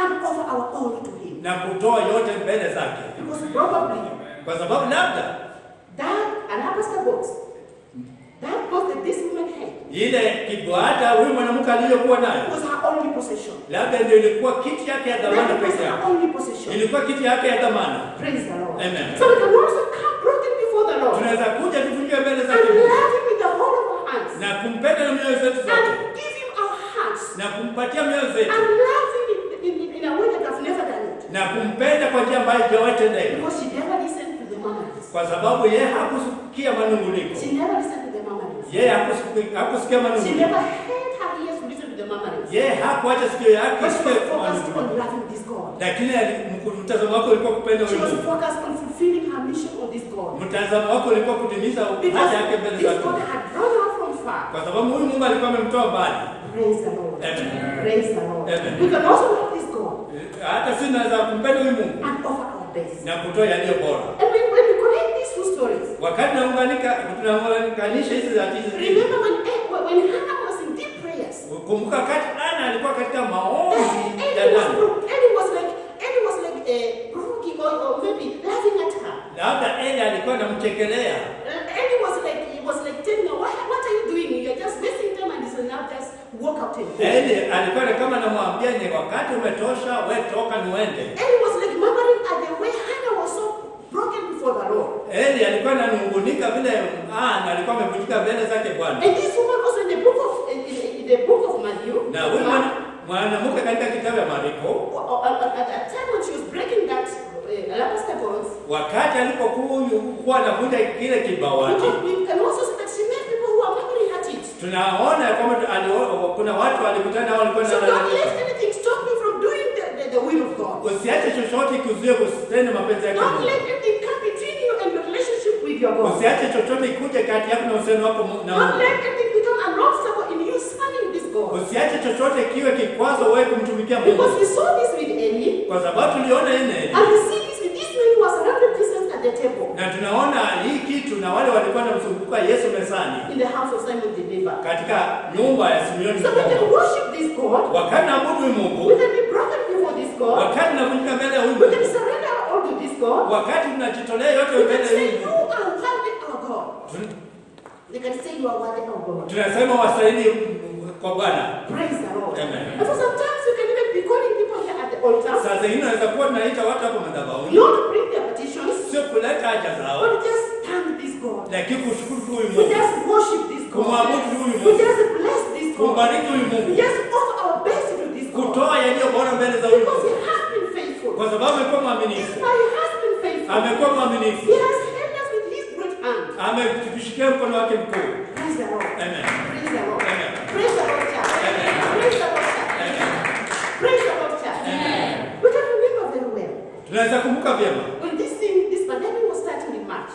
And offer our all to Him. na kutoa yote mbele zake, Because probably kwa sababu labda that alabaster box, that box that this woman had, ile kibwata huyu mwanamke aliyokuwa nayo was her only possession. labda ndio ilikuwa kiti yake ya dhamana That was peke her yake, only possession. ilikuwa kiti yake ya dhamana. Praise the Lord. Amen. So we can also come broken before the Lord. Tunaweza kuja tufungie mbele And zake love Him with the whole of our hearts. na kumpenda na mioyo zetu zote And give Him our hearts. na kumpatia mioyo zetu And love Him in a way that I've never done it. na kumpenda kwa njia ambayo haijawahi tendeka, Because she never listened to the murmurings. kwa sababu yeye hakusikia manunguniko, She never listened to the murmurings. yeye hakusikia She manunguniko, never had her ears to listen to the murmurings. yeye hakuacha sikio yake But she isikie was focused manunguniko, on loving this God. lakini mtazamo wako ulikuwa kupenda She huyu was Mungu. focused on fulfilling her mission on this God. Mtazamo wako ulikuwa kutimiza Because haja yake mbele this zake, God had drawn her from far. kwa sababu huyu Mungu alikuwa amemtoa mbali. Praise the Lord. Amen. Praise the Lord. Amen. We can also love this God Hata sisi tunaweza kumpenda huyu Mungu and offer our best. na kutoa yaliyo bora. And when we connect these two stories, Wakati tunaunganisha hizi za hizi, remember when Hannah was in deep prayers, kumbuka wakati Ana alikuwa katika maombi ya Eli ndani, was like provoking or maybe laughing at her. labda Eli alikuwa anamchekelea. Eli was like telling her, what are you doing? You're just wasting time and so now just walk out and go. Eli alikuwa ni kama anamwambia ni wakati umetosha, wewe toka niende. Eli was like murmuring at the way Hannah was so broken before the Lord. Eli alikuwa ananungunika vile Ana alikuwa amevunjika mbele zake Bwana. And this woman also in the book of Matthew, Na huyu mwanamke katika kitabu ya Marko, at a time when she was breaking that alabaster box, wakati alipokuwa anavunja kile kibawati, we can also see that she met people who are murmuring at it. tunaona kwamba kuna watu walikutana nao walikuwa So don't na let anything stop you from doing the will of God. usiache chochote kuzuia kutenda mapenzi yake Don't Mungu. let anything come between you and your relationship with your God. Usiache chochote ikuje kati yako na uhusiano wako na Don't Mungu. let anything become an obstacle in you serving this God. Usiache chochote kiwe kikwazo wewe kumtumikia Mungu. Because we saw this with Eli, Kwa sababu tuliona ine and we see this with these men who are surrounded Christians at the table na tunaona hii kitu na wale walikuwa wanamzunguka Yesu mezani in the house of Simon the leper. katika nyumba ya Simeoni. So we can worship this God. Wakati naabudu huyu We Mungu, can be broken before this God. wakati tunavunjika mbele ya huyu We can Mungu, surrender all to this God. wakati tunajitolea yote We mbele can ya say, huyu you Mungu, are worthy, our God. They can say, you are worthy, our God. tunasema wastahili kwa Bwana. Praise the Lord. Amen. And so sometimes we can even be calling people here at the altar, Sasa hii inaweza kuwa tunaita watu hapo madhabahuni, not to bring their petitions, sio kuleta haja zao, but just thank this God. lakini kushukuru tu huyu We Mungu, just worship this God. kumwabudu huyu We Mungu, just bless this God. kumbariki huyu We Mungu, just offer our best to this God. kutoa yaliyo bora mbele za huyu Because He Mungu, has been faithful. kwa sababu amekuwa mwaminifu, He has been faithful. amekuwa mwaminifu, He has held us with His great hand. ametushikia mkono wake mkuu. Praise the Lord. Amen. Praise the Lord. Amen. Praise the Lord, church. Amen. Praise the Lord, church. Amen. Praise the Lord, church. Amen. We can remember very well Tunaweza kumbuka vyema when this pandemic was starting in March.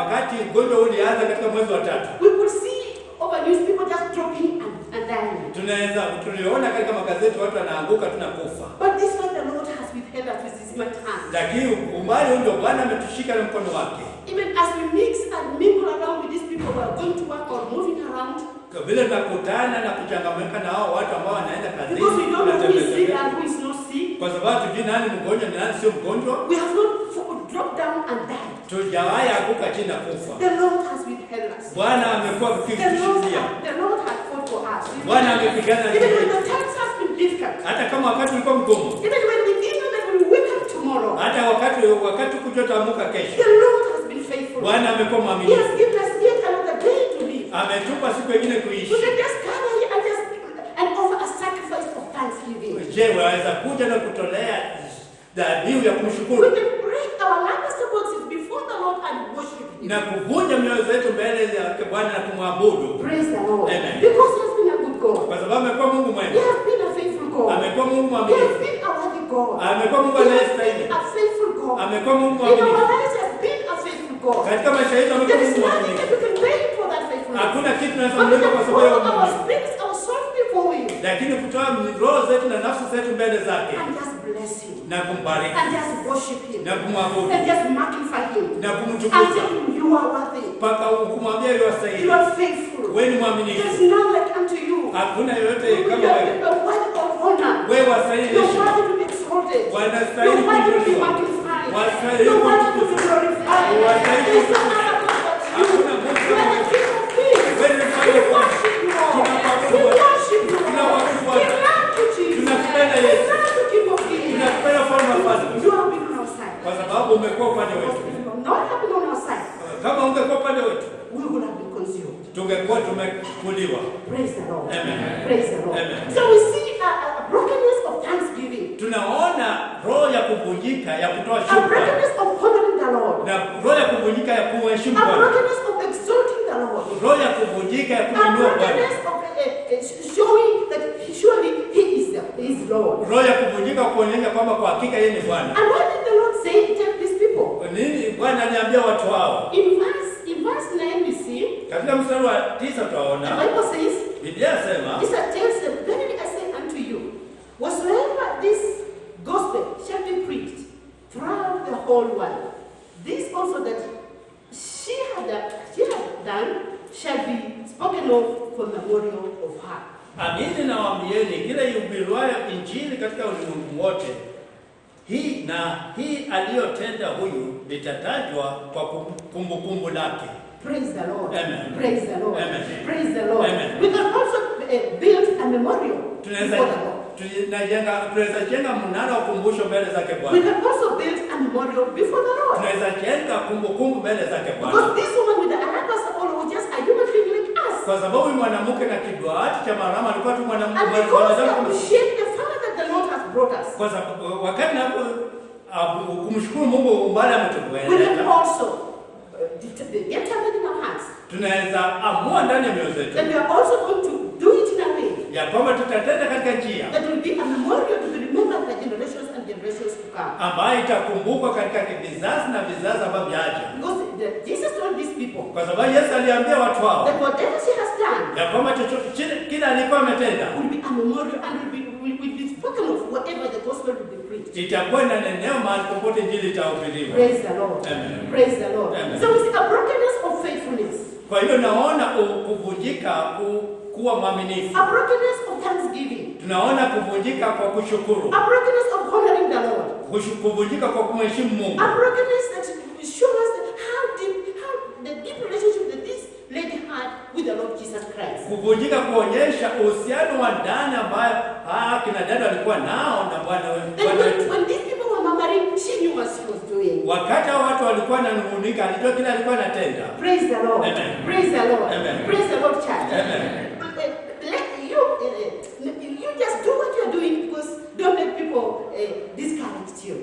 wakati ugonjwa ulianza katika mwezi wa 3. We could see over news people just dropping and dying. Tuliona katika magazeti watu wanaanguka tunakufa. But this one the Lord has withheld us with his mighty hand. Lakini umbali ndio Bwana ametushika na mkono wake. Even as we mix and mingle around with these people who are going to work or moving around. Kwa vile tunakutana na kuchangamka na hao watu ambao wanaenda kazini. Because we don't know who is sick and who is not sick. Kwa sababu tujui nani mgonjwa na nani sio mgonjwa. We have not dropped down and died. Tujawahi anguka chini na kufa. The Lord has withheld us. Bwana amekuwa akitushikilia. The Lord has fought for us. Bwana amepigana nasi. Even when the times have been difficult. Hata kama wakati ulikuwa mgumu. Even when we didn't know that we will wake up tomorrow. Hata wakati kujotamuka kesho. The Lord has been faithful. Bwana amekuwa He mwaminifu. has given us yet another day to live. Ametupa siku nyingine kuishi. We can just come here and offer a sacrifice of thanksgiving. Je, waweza kuja na kutolea dhabihu ya kumshukuru? We can break our alabaster boxes before the Lord and worship him. Na kuvunja mioyo zetu mbele za Bwana na kumwabudu. Praise the Lord. Amen. Because he has been a good God. Kwa sababu amekuwa Mungu He mwema. has been a faithful God. Amekuwa Mungu He has mwaminifu. been a worthy God. Amekuwa Mungu He has anayestahili. been a faithful God. Amekuwa Mungu In our mwaminifu. lives, he has been a faithful God. Katika maisha yetu amekuwa There is Mungu nothing that mwaminifu. we can pay for that faithfulness. Hakuna kitu But we tunachomlipa can kwa sababu ya pour our uaminifu. spirits, our souls before him. Lakini kutoa roho zetu na nafsi zetu mbele zake And just bless him. na kumbariki And just worship him. na kumwabudu And just magnify him. na And kumtukuza tell him you are worthy. mpaka kumwambia You yuwastahili. are faithful. Wewe ni There mwaminifu. is none like unto you. Hakuna yoyote You kama wewe. are worthy of honor. Wewe wastahili You are heshima. worthy to be exalted. You Wanastahili are worthy to be kuinuliwa. magnified. Wastahili You are worthy to be kutukuzwa. glorified. Wastahili There is no kutukuzwa. other God but you. Hakuna Mungu You are the King of Kings. Wewe ni mfalme We wa Bwana. worship you, Lord. Tunaabudu We Bwana. worship you, Lord. Tunaabudu We Bwana. love you, Jesus. Tunakupenda We Yesu. love you, King of Kings. Tunakupenda mfalme wa falme. You have been on our side. Kwa sababu umekuwa upande wetu. If you have not been on our side, Kama ungekuwa upande wetu, we would have been consumed. tungekuwa tumekuliwa. Praise the Lord. Amen. Praise the Lord. Amen. So we see a brokenness of thanksgiving. Tunaona roho ya kuvunjika ya kutoa A shukrani brokenness of honoring the Lord. na roho ya kuvunjika ya kumheshimu A Bwana. brokenness of exalting the Lord. Roho ya kuvunjika ya A kumwinua Bwana. brokenness of showing that surely He is Lord. Roho ya kuvunjika kuonyesha kwamba kwa hakika yeye ni Bwana. And what did the Lord say to these people? Nini Bwana aliambia watu hao? In verse 9 we see, Katika mstari wa 9 the tutaona Bible says, Biblia inasema, this tells them, verily I say unto you, whatsoever this gospel shall be preached throughout the whole world, this also that she had done shall be spoken of for memorial of her. amini nawaambieni, kila ihubiriwayo Injili katika ulimwengu wote, hii aliyotenda huyu litatajwa kwa kumbukumbu lake. Praise the Lord. Amen. Praise the Lord. Amen. Praise the Lord. Amen. We can also build a memorial Tunaweza before the Lord. jenga mnara wa ukumbusho mbele zake We Bwana. can also build a memorial before the Lord. Tunaweza jenga kumbukumbu mbele zake Because Bwana. this woman with the alabaster oil was just a human being like us. Kwa sababu huyu mwanamke na kidwati cha marama alikuwa tu And mwanadamu because we kama appreciate the fact that the Lord has brought us, kwa sababu wakati napo kumshukuru Mungu umbali we can ametuweka, also determine in our hearts tunaweza amua ndani ya mioyo that zetu we are also going to do it in a way ya kwamba tutatenda katika njia that will be a memorial to be remembered by generations and generations to come. ambayo itakumbukwa katika vizazi na vizazi ambavyo vyaja. Because Jesus told these people Kwa sababu Yesu aliambia watu hao that whatever she has done ya kwamba kila alikuwa ametenda will be a memorial and will be spoken of whatever the gospel will be preached. itakuwa inaneneo mahali popote Injili itahubiriwa. Praise the Lord. Amen. Praise the Lord. Amen. So we see a brokenness of faithfulness, Kwa hiyo naona kuvunjika kuwa mwaminifu. a brokenness of thanksgiving, Tunaona kuvunjika kwa kushukuru, a brokenness of honoring the Lord, kuvunjika kwa kumheshimu Mungu, a brokenness that shows us how the deep relationship that this lady had with the Lord Jesus Christ. kuvunjika kuonyesha uhusiano wa ndani ambayo kina dada walikuwa nao na Bwana Then wetu. when these people were murmuring, she knew what she was doing. Wakati hao watu walikuwa wananung'unika, alijua kile alikuwa anatenda. Praise the Lord. Amen. Praise the Lord. Amen. Praise the Lord, church. Amen. You just do what you're doing because don't let people discourage you.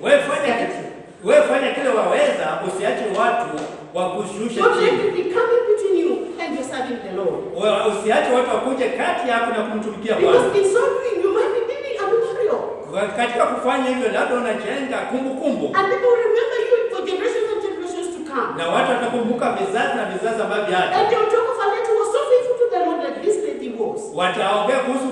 Wewe fanya kile waweza, usiache watu wakushushe Don't let chini. it be coming between you and you're serving the Lord. Usiache watu wakuje kati yako na kumtumikia Bwana. Because in so doing, you might be building a memorial. Katika kufanya hivyo labda unajenga kumbukumbu. And people will remember you for generations and generations to come. Na watu watakumbuka vizazi na vizazi ambavyo hata. And they'll talk of a lady who was so faithful to the Lord that this lady was. Wataongea kuhusu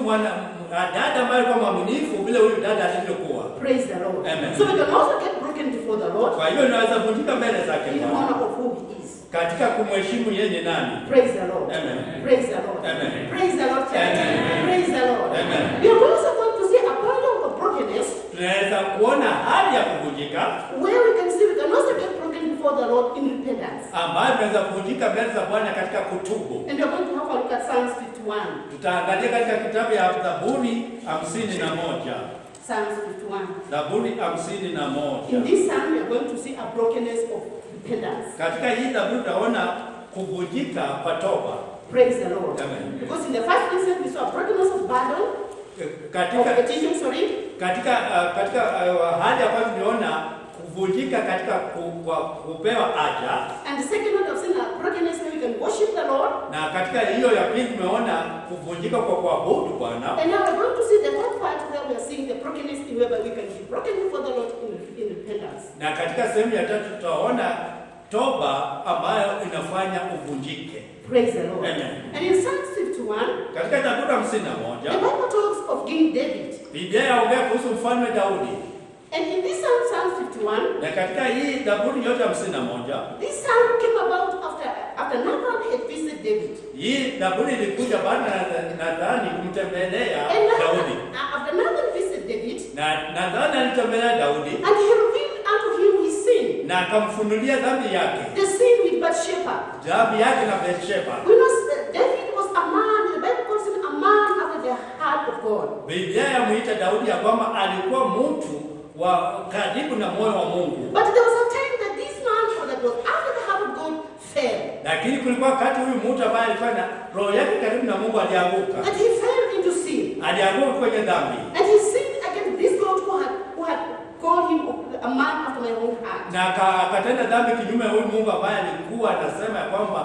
dada ambaye alikuwa mwaminifu vile huyu dada alivyokuwa. Praise the Lord. Amen. So we can also get broken before the Lord. Kwa hiyo inaweza vunjika mbele zake In Bwana. honor of who he is. Katika kumheshimu yeye nani? Praise the Lord. Amen. Praise the Lord. Amen. Praise the Lord. Amen. Praise the Lord. Amen. We are also going to see a part of brokenness. Tunaweza kuona hali ya kuvunjika Where we can see we can also get broken before the Lord in repentance. ambayo tunaweza kuvunjika mbele za Bwana katika kutubu. And we are going to have a look at Psalms 51. Tutaangalia katika kitabu ya Zaburi 51. Psalms 51. Zaburi In 51. this psalm, we are going to see a brokenness of repentance. Katika hii Zaburi utaona kuvunjika kwa toba. Praise the Lord. Amen. Because in the first instance, we saw a brokenness of pardon, of petition, Katika hali ya kwanza tuliona kuvunjika katika kupewa haja. And the second one, I've seen a brokenness where we can worship the Lord. Na katika hiyo ya pili tumeona kuvunjika kwa kuabudu Bwana. And now we're going to see the third part where we are seeing the brokenness in whereby we can be broken before the Lord in repentance. Na katika sehemu ya tatu tutaona toba ambayo inafanya uvunjike. Praise the Lord. Amen. And in Psalms 51, katika Zaburi the 51, Bible talks of King David. Biblia yaongea kuhusu mfalme Daudi. And in this Psalm 51, Na katika hii Zaburi yote 51, this psalm came about after Nathan had visited David. hii Zaburi ilikuja baada ya Nathani kumtembelea And Daudi. after Nathan visited David, Na Nathani alitembelea Daudi and he revealed unto him his sin, na akamfunulia dhambi yake. the sin with Bathsheba. Dhambi yake na Bathsheba. We know David was a man, the Bible calls him a man after the heart of God. Biblia yamuita Daudi ya kwamba alikuwa mtu wa karibu na moyo wa Mungu. But there was a time that this man that was after the heart of God fell. Lakini kulikuwa wakati huyu mtu ambaye alikuwa na roho yake karibu na Mungu alianguka. And he fell into sin. Alianguka kwenye dhambi. And he sinned against this God who had called him a man after my own heart. Na akatenda dhambi kinyume huyu Mungu ambaye alikuwa anasema ya kwamba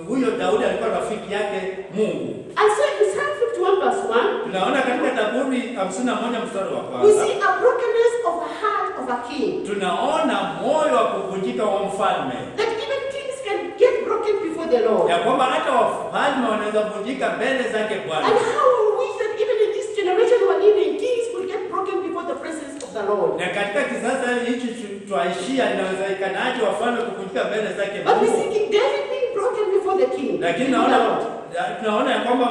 huyo Daudi alikuwa rafiki yake Mungu. And so in Psalm 51 verse 1, tunaona katika Zaburi 51 mstari wa we kwanza, see a brokenness of the heart of a king. tunaona moyo wa kuvunjika wa mfalme. That even kings can get broken before the Lord. Ya kwamba hata wafalme wanaweza kuvunjika mbele zake Bwana. And how we wish that even in this generation we are living, kings will get broken before the presence of the Lord. Na katika kizazi hichi twaishia, inawezekanaje wafalme kuvunjika mbele zake But we Mungu? see King David being broken before the king. Lakini tunaona ya kwamba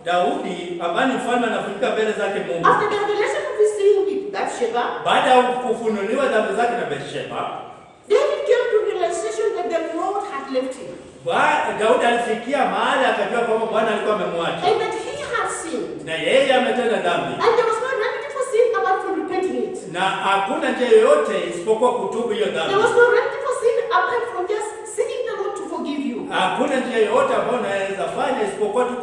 Daudi ambaye ni mfalme anavunjika mbele zake Mungu. After the revelation of his sin with Bathsheba, Baada ya kufunuliwa dhambi zake na Bathsheba, David came to realization that the Lord had left him. Daudi alifikia mahali akajua kwamba Bwana alikuwa amemwacha. And that he had sinned. Na yeye ametenda dhambi. And there was no remedy for sin apart from repenting it. Na hakuna njia yoyote isipokuwa kutubu hiyo dhambi. There was no remedy for sin apart from just seeking the Lord to forgive you. Hakuna njia yoyote ambayo unaweza fanya isipokuwa tu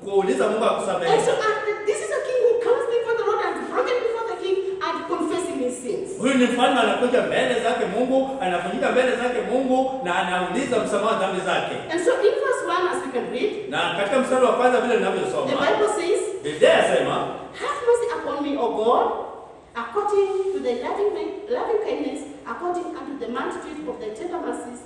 kuuliza Mungu akusamehe. And so this is a king who comes before the Lord and is broken before the king and confessing his sins. Huyu ni mfalme anakuja mbele zake Mungu, anafanyika mbele zake Mungu na anauliza msamaha wa dhambi zake. And so in verse 1 as we can read, Na katika mstari wa kwanza vile the ninavyosoma, Bible says, Biblia yasema, have mercy upon me, O God, according to thy loving kindness, according unto the multitude of thy tender mercies,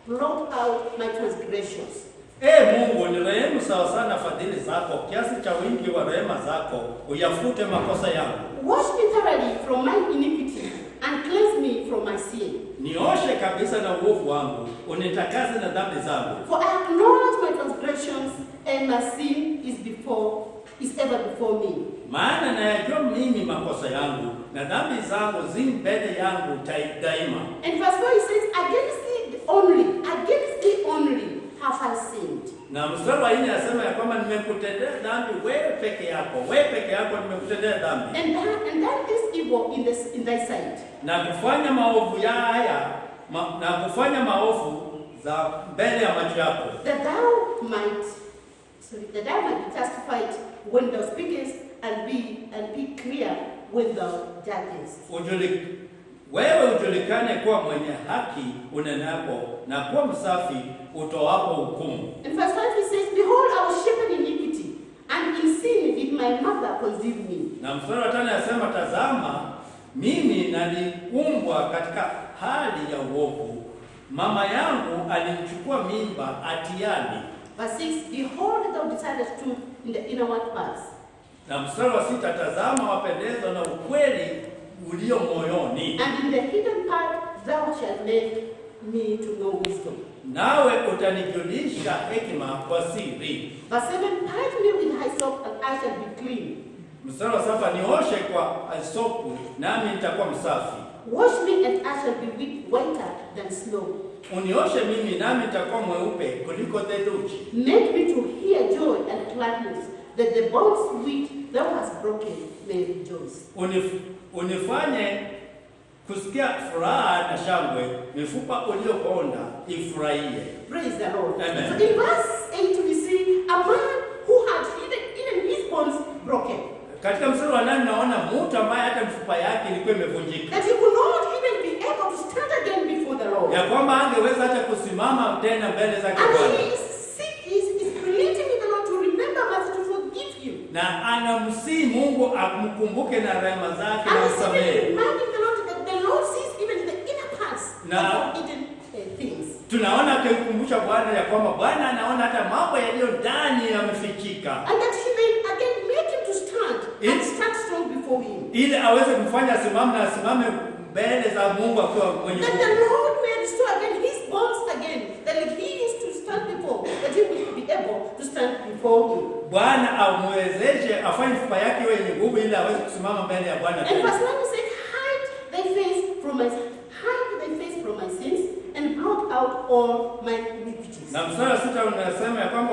blot out my transgressions. Mungu ni rehemu sawa sana fadhili zako, kiasi cha wingi wa rehema zako, uyafute makosa yangu. Wash me thoroughly from my iniquity and cleanse me from my sin. Nioshe kabisa na uovu wangu, unitakase na dhambi zangu. For I acknowledge my transgressions and my sin is ever before me. Maana nayajua mimi makosa yangu na dhambi zangu zi mbele yangu daima. And verse 4 he says, against thee only have I sinned. Na mstari wa 4 anasema ya kwamba nimekutendea dhambi wewe peke yako nimekutendea dhambi. And that is evil in thy sight. Na kufanya maovu maovu za mbele ya macho yako. That thou might be justified when thou speakest and be clear when thou judgest. Wewe ujulikane kuwa mwenye haki unenapo na kuwa msafi utoapo hukumu. In verse 5 he says, behold, I was shapen in iniquity, and in sin did my mother conceive me. Na mstari wa 5 anasema, tazama mimi naliumbwa katika hali ya uovu, mama yangu alinichukua mimba atiani. Verse 6, behold, thou decidest truth in the inward parts. Na mstari wa 6, tazama wapendezwa na ukweli ulio moyoni. And in the hidden part thou shalt make me to know wisdom. Nawe utanijulisha hekima kwa siri. Verse 7, purge me with hyssop and I shall be clean. Mstari wa 7, nioshe kwa hysopu nami nitakuwa msafi. Wash me and I shall be whiter than snow. Unioshe mimi nami nitakuwa mweupe kuliko theluji. Make me to hear joy and gladness, that the bones which thou hast broken may rejoice. Unifanye kusikia furaha na shangwe, mifupa ulioponda ifurahie. Praise the Lord. Amen. So in verse 8 we see a man who had even his bones broken. Katika mstari wa 8 naona mtu ambaye hata mifupa yake ilikuwa imevunjika. That he could not even be able to stand again before the Lord. Ya kwamba angeweza hata kusimama tena mbele zake Bwana. And he is sick, he is pleading with the Lord to remember mercy, to forgive him. Na anamsihi Mungu amkumbuke na rehema zake na And msamehe. he's reminding the Lord that the Lord sees even the inner parts of hidden things. Tunaona akimkumbusha Bwana ya kwamba Bwana anaona hata mambo yaliyo ndani yamefichika. And that he may again make him to stand and stand strong before him. Ili aweze kumfanya asimame mbele za Mungu akiwa mwenye That nguvu. the Lord may restore again his bones again, that like he used to stand before, that he will be able to stand before him. Bwana amwezeshe afanye mifupa yake iwe yenye nguvu ili aweze kusimama mbele ya Bwana. And verse 9 said, hide thy face from my sins and blot out all my iniquities. Na mstari wa 6 unasema ya kwamba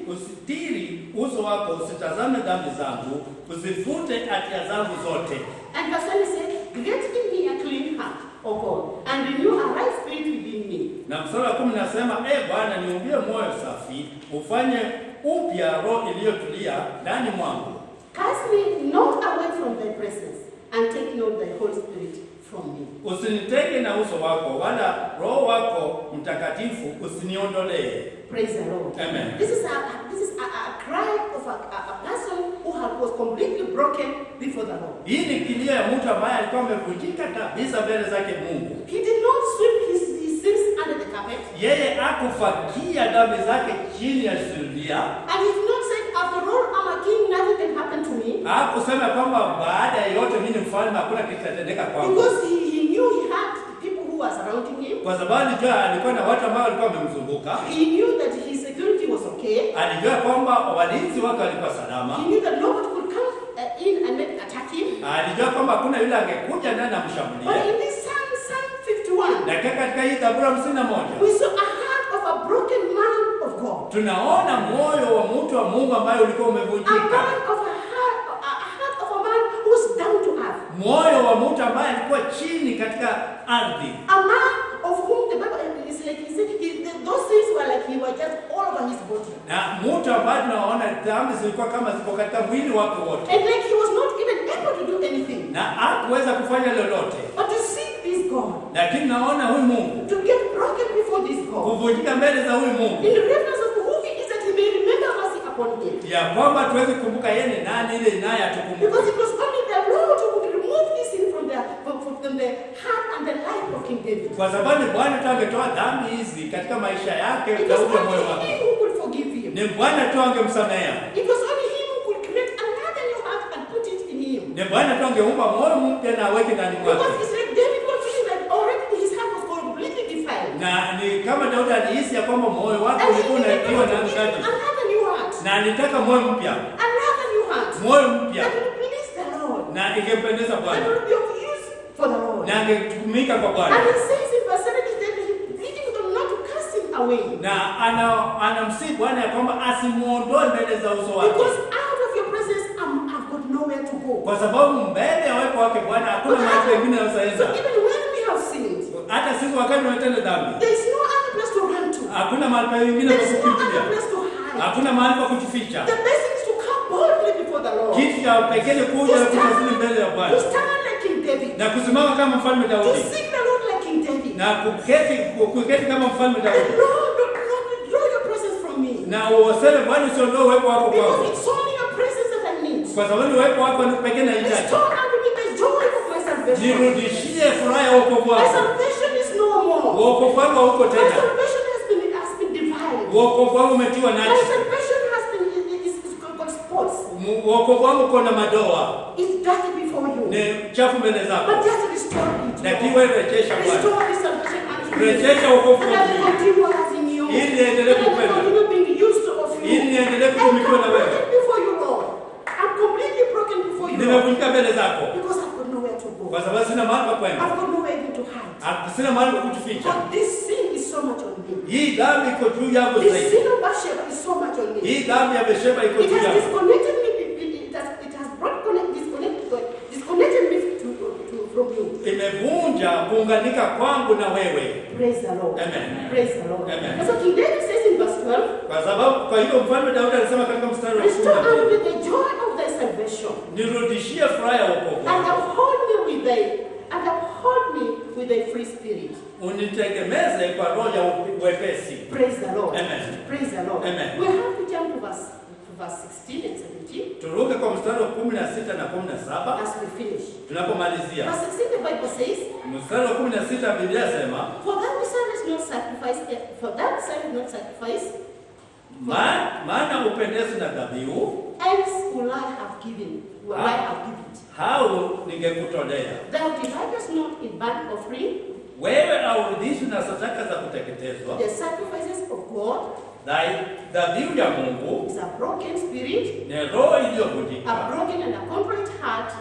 usitiri uso wako, usitazame dhambi zangu, usifute hatia zangu zote. And verse 10 said, create in me a clean heart, O God, and renew a right spirit within me. Na mstari wa 10 unasema, Bwana niumbie moyo safi, ufanye upya roho iliyotulia ndani mwangu. Cast me not away from thy presence, and take not thy Holy Spirit from me. Usinitege na uso wako, wala Roho wako Mtakatifu usiniondolee. Praise the Lord. Amen. This is a cry of a person who was completely broken before the Lord. Hii ni kilio ya mtu ambaye alikuwa amevunjika kabisa mbele zake Mungu. He did not sweep his sins under the carpet. Yeye hakufagia dhambi zake chini ya zulia. And he did not say, after all, I'm a king, nothing can happen to me. Hakusema kwamba baada ya yote mimi ni mfalme, hakuna kitatendeka kwangu. Because he knew he had people who were surrounding him. Kwa sababu alijua alikuwa na watu ambao walikuwa wamemzunguka. He knew that his security was okay. Alijua kwamba walinzi wake walikuwa salama. He knew that nobody could come in and attack him. Alijua kwamba hakuna yule angekuja ndani na mshambulie. But in this Psalm 51, na katika hii Zaburi 51 we saw a heart of a broken man of God. Tunaona moyo wa mtu wa Mungu ambaye ulikuwa A umevunjika. heart of a man who's down to earth. Moyo wa mtu ambaye alikuwa chini katika ardhi. A man of whom the Bible is like, he said, those things were like he was just all over his body. Na mtu ambaye tunaona dhambi zilikuwa kama ziko katika mwili wake wote. And like he was not even able to do anything. Na hakuweza kufanya lolote. But to see this God, Lakini naona huyu Mungu, to get broken before this God, kuvunjika mbele za huyu Mungu, in the reference of who he is, that he may remember mercy upon him. ya kwamba tuweze kukumbuka yeye ni nani, ile naye atukumbuke. Because it was only the Lord who could remove this sin from the heart and the life of King David. Kwa sababu Bwana tu angetoa dhambi hizi katika maisha yake It na was ule moyo only wake. him who could forgive him. Ni Bwana tu angemsamea. It was only him who could create another new heart and put it in him. Ni Bwana tu angeumba moyo mpya na aweke ndani mwake. Because it's like David was feeling that already his heart was completely defiled. Na ni kama Daudi alihisi ya kwamba moyo wake And he ulikuwa needed unatiwa na to give mkaji. another new heart. Na alitaka moyo mpya. Another new heart. Moyo mpya. That will please the Lord. Na ingempendeza That Bwana. will be of use for the Lord. Na angetumika kwa And Bwana. it says in verse 7 that he pleading with them not to cast him away. Na anamsihi Bwana ya kwamba asimuondoe mbele za uso wake. Because out of your presence I've got nowhere to go. Kwa sababu mbele ya uwepo wake Bwana hakuna mahali pengine So yanaweza. even when we have sinned, Hata sisi wakati tunatenda dhambi, there is no other place to run to. hakuna mahali pengine There pa is no other kukimbilia. place to hide. Hakuna mahali pa kujificha. The best thing is to come boldly before the Lord. Kitu cha pekee ni kuja na kujisalimisha mbele ya To Bwana. stand like King David. Na kusimama kama mfalme To Daudi. seek the Lord like King David. Na kuketi kama mfalme And Daudi. Lord, withdraw your presence from me. Na useme Bwana usiondoe uwepo wako Because kwangu. it's only your presence that I need. Kwa sababu uwepo wako ni pekee na hitaji. Restore unto me the joy of my salvation. Nirudishie furaha ya wokovu My wako. salvation is no more. Wokovu wangu huko My tena. salvation has been divided. Wokovu wangu umetiwa My najisi. salvation has been is got spots. Wokovu wangu kuna madoa. It's dirty before you. Ni chafu mbele zako. But just restore it. Lakini wewe rejesha Bwana. Restore this salvation unto me. Rejesha wokovu And I wangu. continue as in you. Ili niendelee And I kupenda. continue being used of you. Ili niendelee kutumikiwa na wewe. I'm before you, Lord. I'm completely broken before you, Lord. Nimevunjika mbele zako. Because I've got nowhere to go. Kwa sababu sina mahali pa kwenda. I've got nowhere even to hide. Sina mahali pa kujificha. But this sin is so much on me. Hii dhambi iko juu yangu This zaidi. sin of Bathsheba is so much on me. Hii dhambi ya Bathsheba iko It juu has yangu. disconnected me. Disconnected me from you. Imevunja kuunganika kwangu na wewe. Praise the Lord. Amen. Praise the Lord. Amen. And so King David says in verse 12, Kwa sababu kwa hiyo mfalme Daudi alisema katika mstari wa restore 12, unto me the joy of thy salvation, nirudishie furaha ya wokovu and wangu. uphold me with thy free spirit. Unitegemeze kwa roho ya wepesi. Praise the Lord. Amen. Praise the Lord. Amen. We have to jump to verse 16 and 17 Turuke kwa mstari wa 16 na 17 as we finish. tunapomalizia. Verse 16, the Bible says, Mstari wa 16 Biblia sema, For thou desirest not sacrifice, maana upendezi na dhabihu, else will I have given. hao ningekutolea. Thou delightest not in burnt offering, Wewe hauridhishwi na sadaka za kuteketezwa. the sacrifices of God Dhabihu ya Mungu is a broken spirit, ni roho iliyovunjika, a broken and a contrite heart.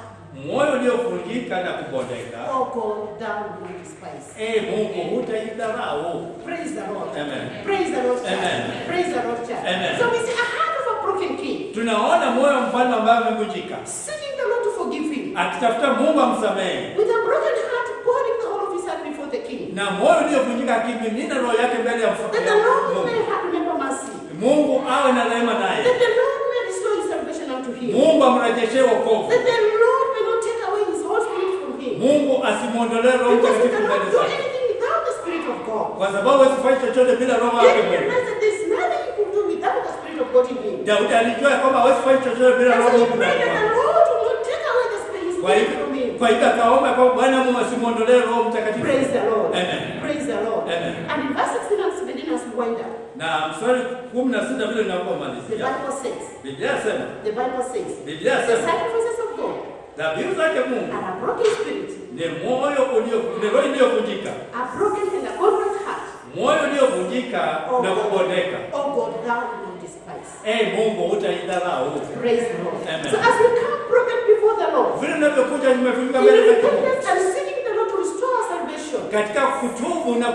moyo uliovunjika na kubondeka. Oh God, thou will despise. Mungu hutaidharau. Praise the Lord. Amen. Praise the Lord, church. Amen. Praise the Lord, church. Amen. So we see a heart of a broken king, Tunaona moyo wa mfalme ambaye amevunjika, seeking the Lord to forgive him. akitafuta Mungu amsamehe, With a broken heart, pouring the whole of his heart before the king. na moyo uliovunjika akimimina roho yake mbele ya That the Lord Mungu. may remember mercy. Mungu awe na rehema naye. That the Lord may restore his salvation unto him. Mungu amrejeshee wokovu. That the Lord may not take away his whole spirit from him. Mungu asimuondolee roho Because he mtakatifu cannot mbele do zake, anything without the spirit of God. kwa sababu hawezi kufanya chochote bila roho yake David Mungu. realized that there's nothing he could do without the spirit of God in him. Daudi alijua kwamba hawezi kufanya chochote bila And roho so he Mungu ndani prayed that mwake. the Lord will not take away the spirit Kwa from hivyo him. akaomba kwamba Bwana Mungu asimuondolee roho mtakatifu. Praise the Lord. Amen. Praise the Lord. Amen. And in verse 16 and 17 as we wind up, Na mstari 16 vile the ninapomalizia, Bible says, Biblia sema, Biblia the sema sacrifices of God dhabihu zake Mungu are a broken spirit, ni roho iliyovunjika, a broken and a contrite heart. moyo uliovunjika na kubondeka. Oh God, thou will not despise. Mungu hutaidharau. Praise the Lord. Amen. So as we come broken before the Lord, Vile ninavyokuja nimevunjika in mbele zake Mungu, repentance and seeking the Lord to restore our salvation, katika kutubu na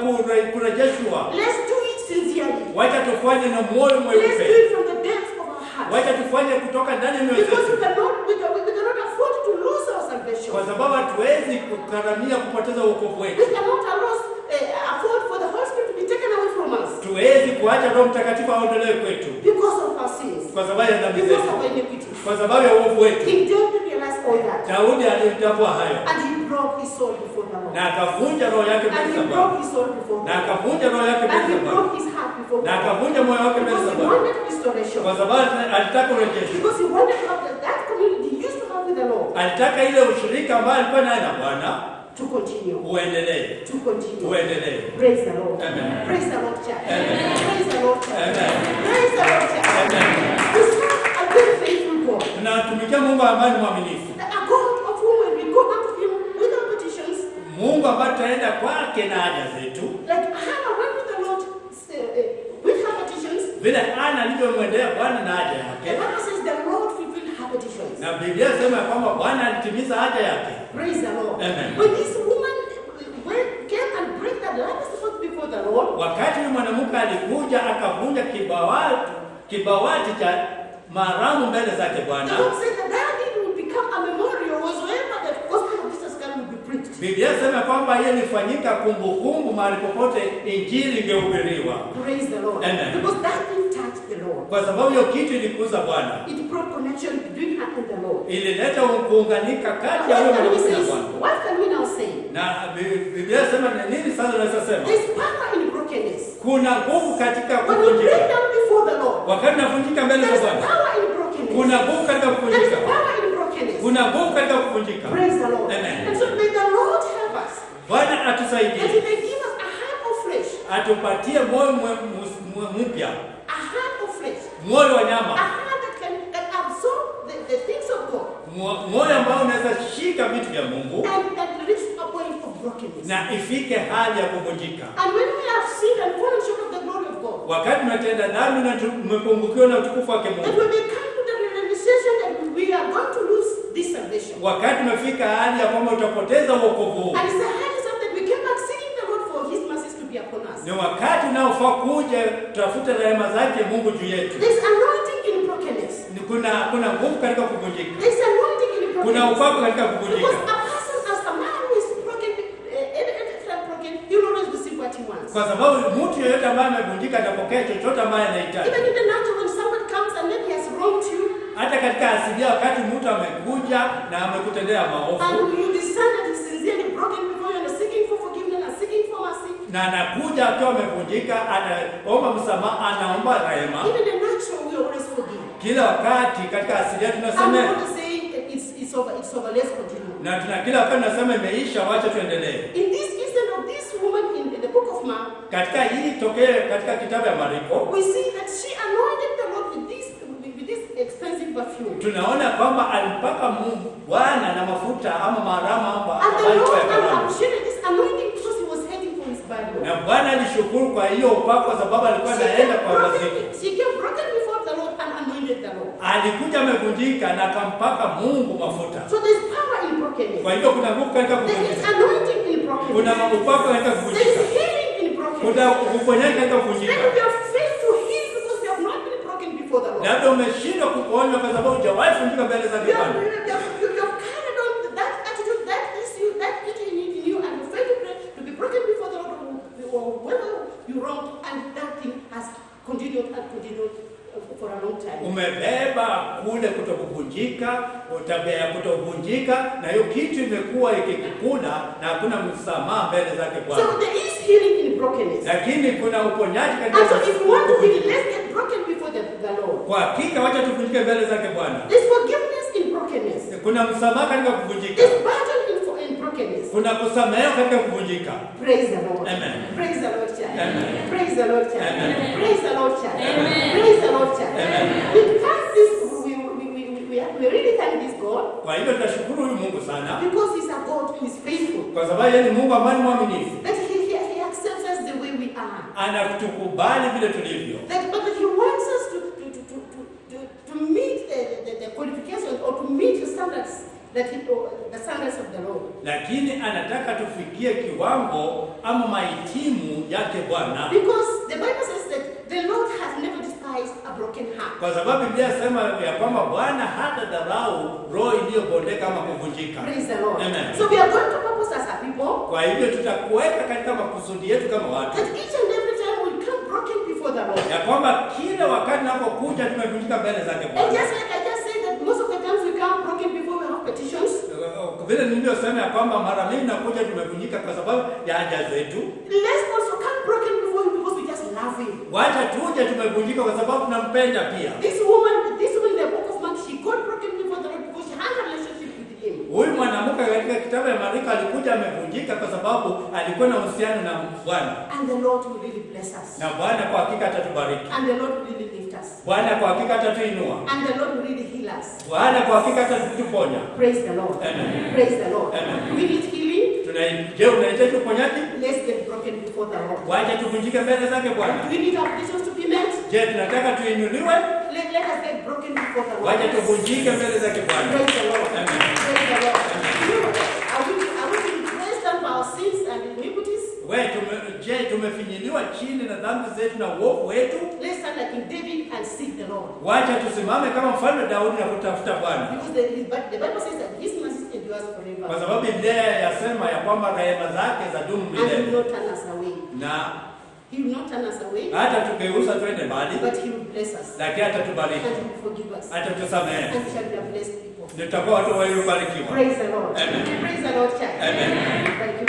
kurejeshwa, let's do it sincerely. wacha tufanye na moyo Let's do mweupe, it from the depths of our heart. wacha tufanye kutoka ndani ya mioyo Because yetu, we cannot afford to lose our salvation. kwa sababu hatuwezi kugharamia kupoteza wokovu We wetu. cannot afford for the Holy Spirit to be taken away from us Tuwezi kuacha Roho Mtakatifu aondolewe kwetu because of our sins, kwa sababu ya dhambi because zetu, of our iniquities. kwa sababu ya uovu wetu. King David realized all that, Daudi alitambua hayo and he broke his soul before the Lord, na akavunja roho yake and mbele he za broke Bwana, his soul before na God, akavunja roho yake and mbele he za Bwana, broke his heart before na God, akavunja moyo wake mbele because za he Bwana, wanted restoration, kwa sababu alitaka urejesho, because he wanted to have that community he used to have with the Lord alitaka ile ushirika ambayo alikuwa naye na Bwana to continue. uendelee. Praise the Lord. Amen. Praise the Lord, church. Amen. Praise the Lord, church. Amen. Praise the Lord, church. Amen. We serve a good faithful God. Tunatumikia Mungu ambaye ni mwaminifu, A God of whom when we go unto him with our petitions, Mungu ambaye tutaenda kwake na haja zetu, like Hannah went with the Lord with her petitions. vile Ana alivyomwendea Bwana na haja The yake, Bible says the Lord fulfilled her petitions. na Biblia inasema kwamba Bwana alitimiza haja yake. Praise the Lord. Amen. When this woman came and brought the last foot before the Lord, Wakati yule mwanamke alikuja akavunja kibawati cha maramu mbele zake the Bwana, Lord said that that will become a memorial whatsoever the gospel of Jesus Christ will be preached. Biblia inasema kwamba hiyo ilifanyika kumbukumbu mahali popote injili ingehubiriwa, Praise the Lord. Amen. Because that thing touched the Lord. kwa sababu hiyo kitu ilikuza Bwana, It brought connection between her and the Lord. ilileta kuunganika kati ya huyo mwanamke na Bwana. What can we now say? Na Biblia inasema nini sasa? Tunaweza sema There's power in brokenness. kuna nguvu katika When we kuvunjika. break down before the Lord, Wakati navunjika mbele za there's Bwana, power in brokenness. kuna nguvu katika There's kuvunjika, power in brokenness. kuna nguvu katika kuvunjika. Praise the Lord. Amen. And so may the Lord help us. Bwana That He atusaidie, may give us a heart of atupatie moyo mpya, a heart of flesh, moyo wa nyama, a heart that absorb the things of God, moyo ambao unaweza shika vitu vya Mungu and reach a point of brokenness. na ifike hali ya kuvunjika. And when we have sinned and fallen short of the glory of God, Wakati tunatenda dhambi na tumepungukiwa na utukufu wake that Mungu, when we come to the realization that we are going to lose this salvation, wakati tumefika hali ya kwamba utapoteza wokovu huu, and it's the high time that we came back seeking the Lord for His mercies to be upon us. ni wakati unaofaa kuja tutafute rehema zake Mungu juu yetu. There's anointing in brokenness. Kuna nguvu katika kuvunjika, There's anointing in kuna brokenness. upako katika Because kuvunjika, a person, as a man who is broken, anytime broken, he will always receive what he wants. kwa sababu mtu yeyote ambaye amevunjika atapokea chochote ambaye anahitaji. Even in the natural, when somebody comes and maybe has wronged you, Hata katika asilia, wakati mtu amekuja na amekutendea maovu and you discern that he's sincerely broken before you and are seeking for forgiveness and seeking for mercy, na anakuja akiwa amevunjika, anaomba msamaha, anaomba rehema, even in the natural, we always forgive. kila wakati katika asilia I'm tunasamehe, not saying it's over, let's continue. na kila wakati tunasema imeisha, wacha tuendelee. In this instance of this woman in the book of Mark, Katika hii tokee katika kitabu ya Marko, we see that she anointed the Lord with this expensive perfume. tunaona kwamba alimpaka Mungu Bwana na mafuta ama marama And the ambayo Lord ya karamu. appreciated this anointing because he was heading for his burial. Na Bwana alishukuru kwa hiyo upako kwa sababu alikuwa anaenda kwa waziki. She came broken before the Lord and anointed the Lord. Alikuja amevunjika na akampaka Mungu mafuta. So there's power in brokenness. Kwa hivyo kuna nguvu katika There is kuvunjika. anointing in brokenness. Kuna upako katika There kuvunjika. is healing in brokenness. Kuna uponyaji katika kuvunjika. Maybe we have failed to heal because we have not been broken before the Lord. Labda umeshindwa kuponywa kwa sababu hujawahi vunjika mbele za You have Bwana. carried on that attitude, that issue, that issue in you, and you failed to pray to be broken before the Lord, or whether you wrong, and that thing has continued for a long time. Umebeba kule kutokuvunjika, tabia ya kutokuvunjika, na hiyo kitu imekuwa ikikukuna na hakuna msamaha mbele zake Bwana. So there is healing in brokenness. Lakini kuna uponyaji And katika so if you want to heal, let's get broken before the Lord. kwa hakika, wacha tuvunjike mbele zake Bwana. There's forgiveness in brokenness. Kuna msamaha katika kuvunjika. There's pardon in brokenness. Kuna kusamehewa katika kuvunjika. Praise the Lord. Amen. Praise the Lord, child. Amen. Praise the Lord, child. Amen. Praise the Lord, child. Amen. Praise the Lord, child. Amen. We thank this. We really thank this God Kwa hivyo tunashukuru huyu Mungu sana, because He's a God who is faithful. kwa sababu yeye ni Mungu ambaye ni mwaminifu. That He accepts us the way we are. Anatukubali vile tulivyo. But He wants us to meet the qualifications or to meet the standards the standards of the Lord. Lakini anataka tufikie kiwango ama mahitimu yake Bwana. Because the Bible says that the Lord has never despised a broken heart. Kwa sababu Biblia inasema ya kwamba Bwana hata dharau roho iliyobondeka ama kuvunjika. Praise the Lord. Amen. So we are going to purpose as a people. Kwa hivyo tutakuweka katika makusudi yetu kama watu. That each and every time we come broken before the Lord. Ya kwamba kila wakati tunapokuja tumevunjika mbele zake And Bwana. just like I just said that most of the times we come broken before we have petitions. Vile nilivyosema ya kwamba mara mingi nakuja tumevunjika kwa sababu ya haja zetu. Let's also come broken before Him because we just love Him. Wacha tuje tumevunjika kwa sababu tunampenda pia. This woman in the book of Mark, she got broken before the Lord because she had a relationship with Him. Huyu mwanamke katika kitabu ya Marko alikuja amevunjika kwa sababu alikuwa na uhusiano na Bwana. And the Lord will really bless us. Na Bwana kwa hakika atatubariki. And the Lord will really lift us. Bwana kwa hakika atatuinua. And the Lord will really heal us. Bwana kwa hakika atatuponya. Praise the Lord. Amen. Praise the Lord. Amen. We need healing. Je, unahitaji uponyaji? Let's get broken before the Lord. Wacha tuvunjike mbele zake Bwana. Do we need our petitions to be met? Je, tunataka tuinuliwe? Let us get broken before the Lord. Wacha tuvunjike mbele zake Bwana. Praise the Lord. Amen. Praise the Lord. You know, are we to be praised for our sins and iniquities? Je, tumefinyiliwa chini na dhambi zetu na uovu wetu? Let's stand like in David and seek the Lord. Wacha tusimame kama mfalme Daudi na kutafuta Bwana. Because the Bible says that His mercy endures forever. Kwa sababu Biblia yasema ya kwamba rehema zake zadumu And He will milele. not turn us away. Na He will not turn us away. hata tukeuza twende mbali, But He will bless us. lakini atatubariki. And He will forgive us. Atatusamehe. And we shall be a blessed people. Tutakuwa watu waliobarikiwa. Praise the Lord. Amen. Praise the Lord, child. Amen. Thank you.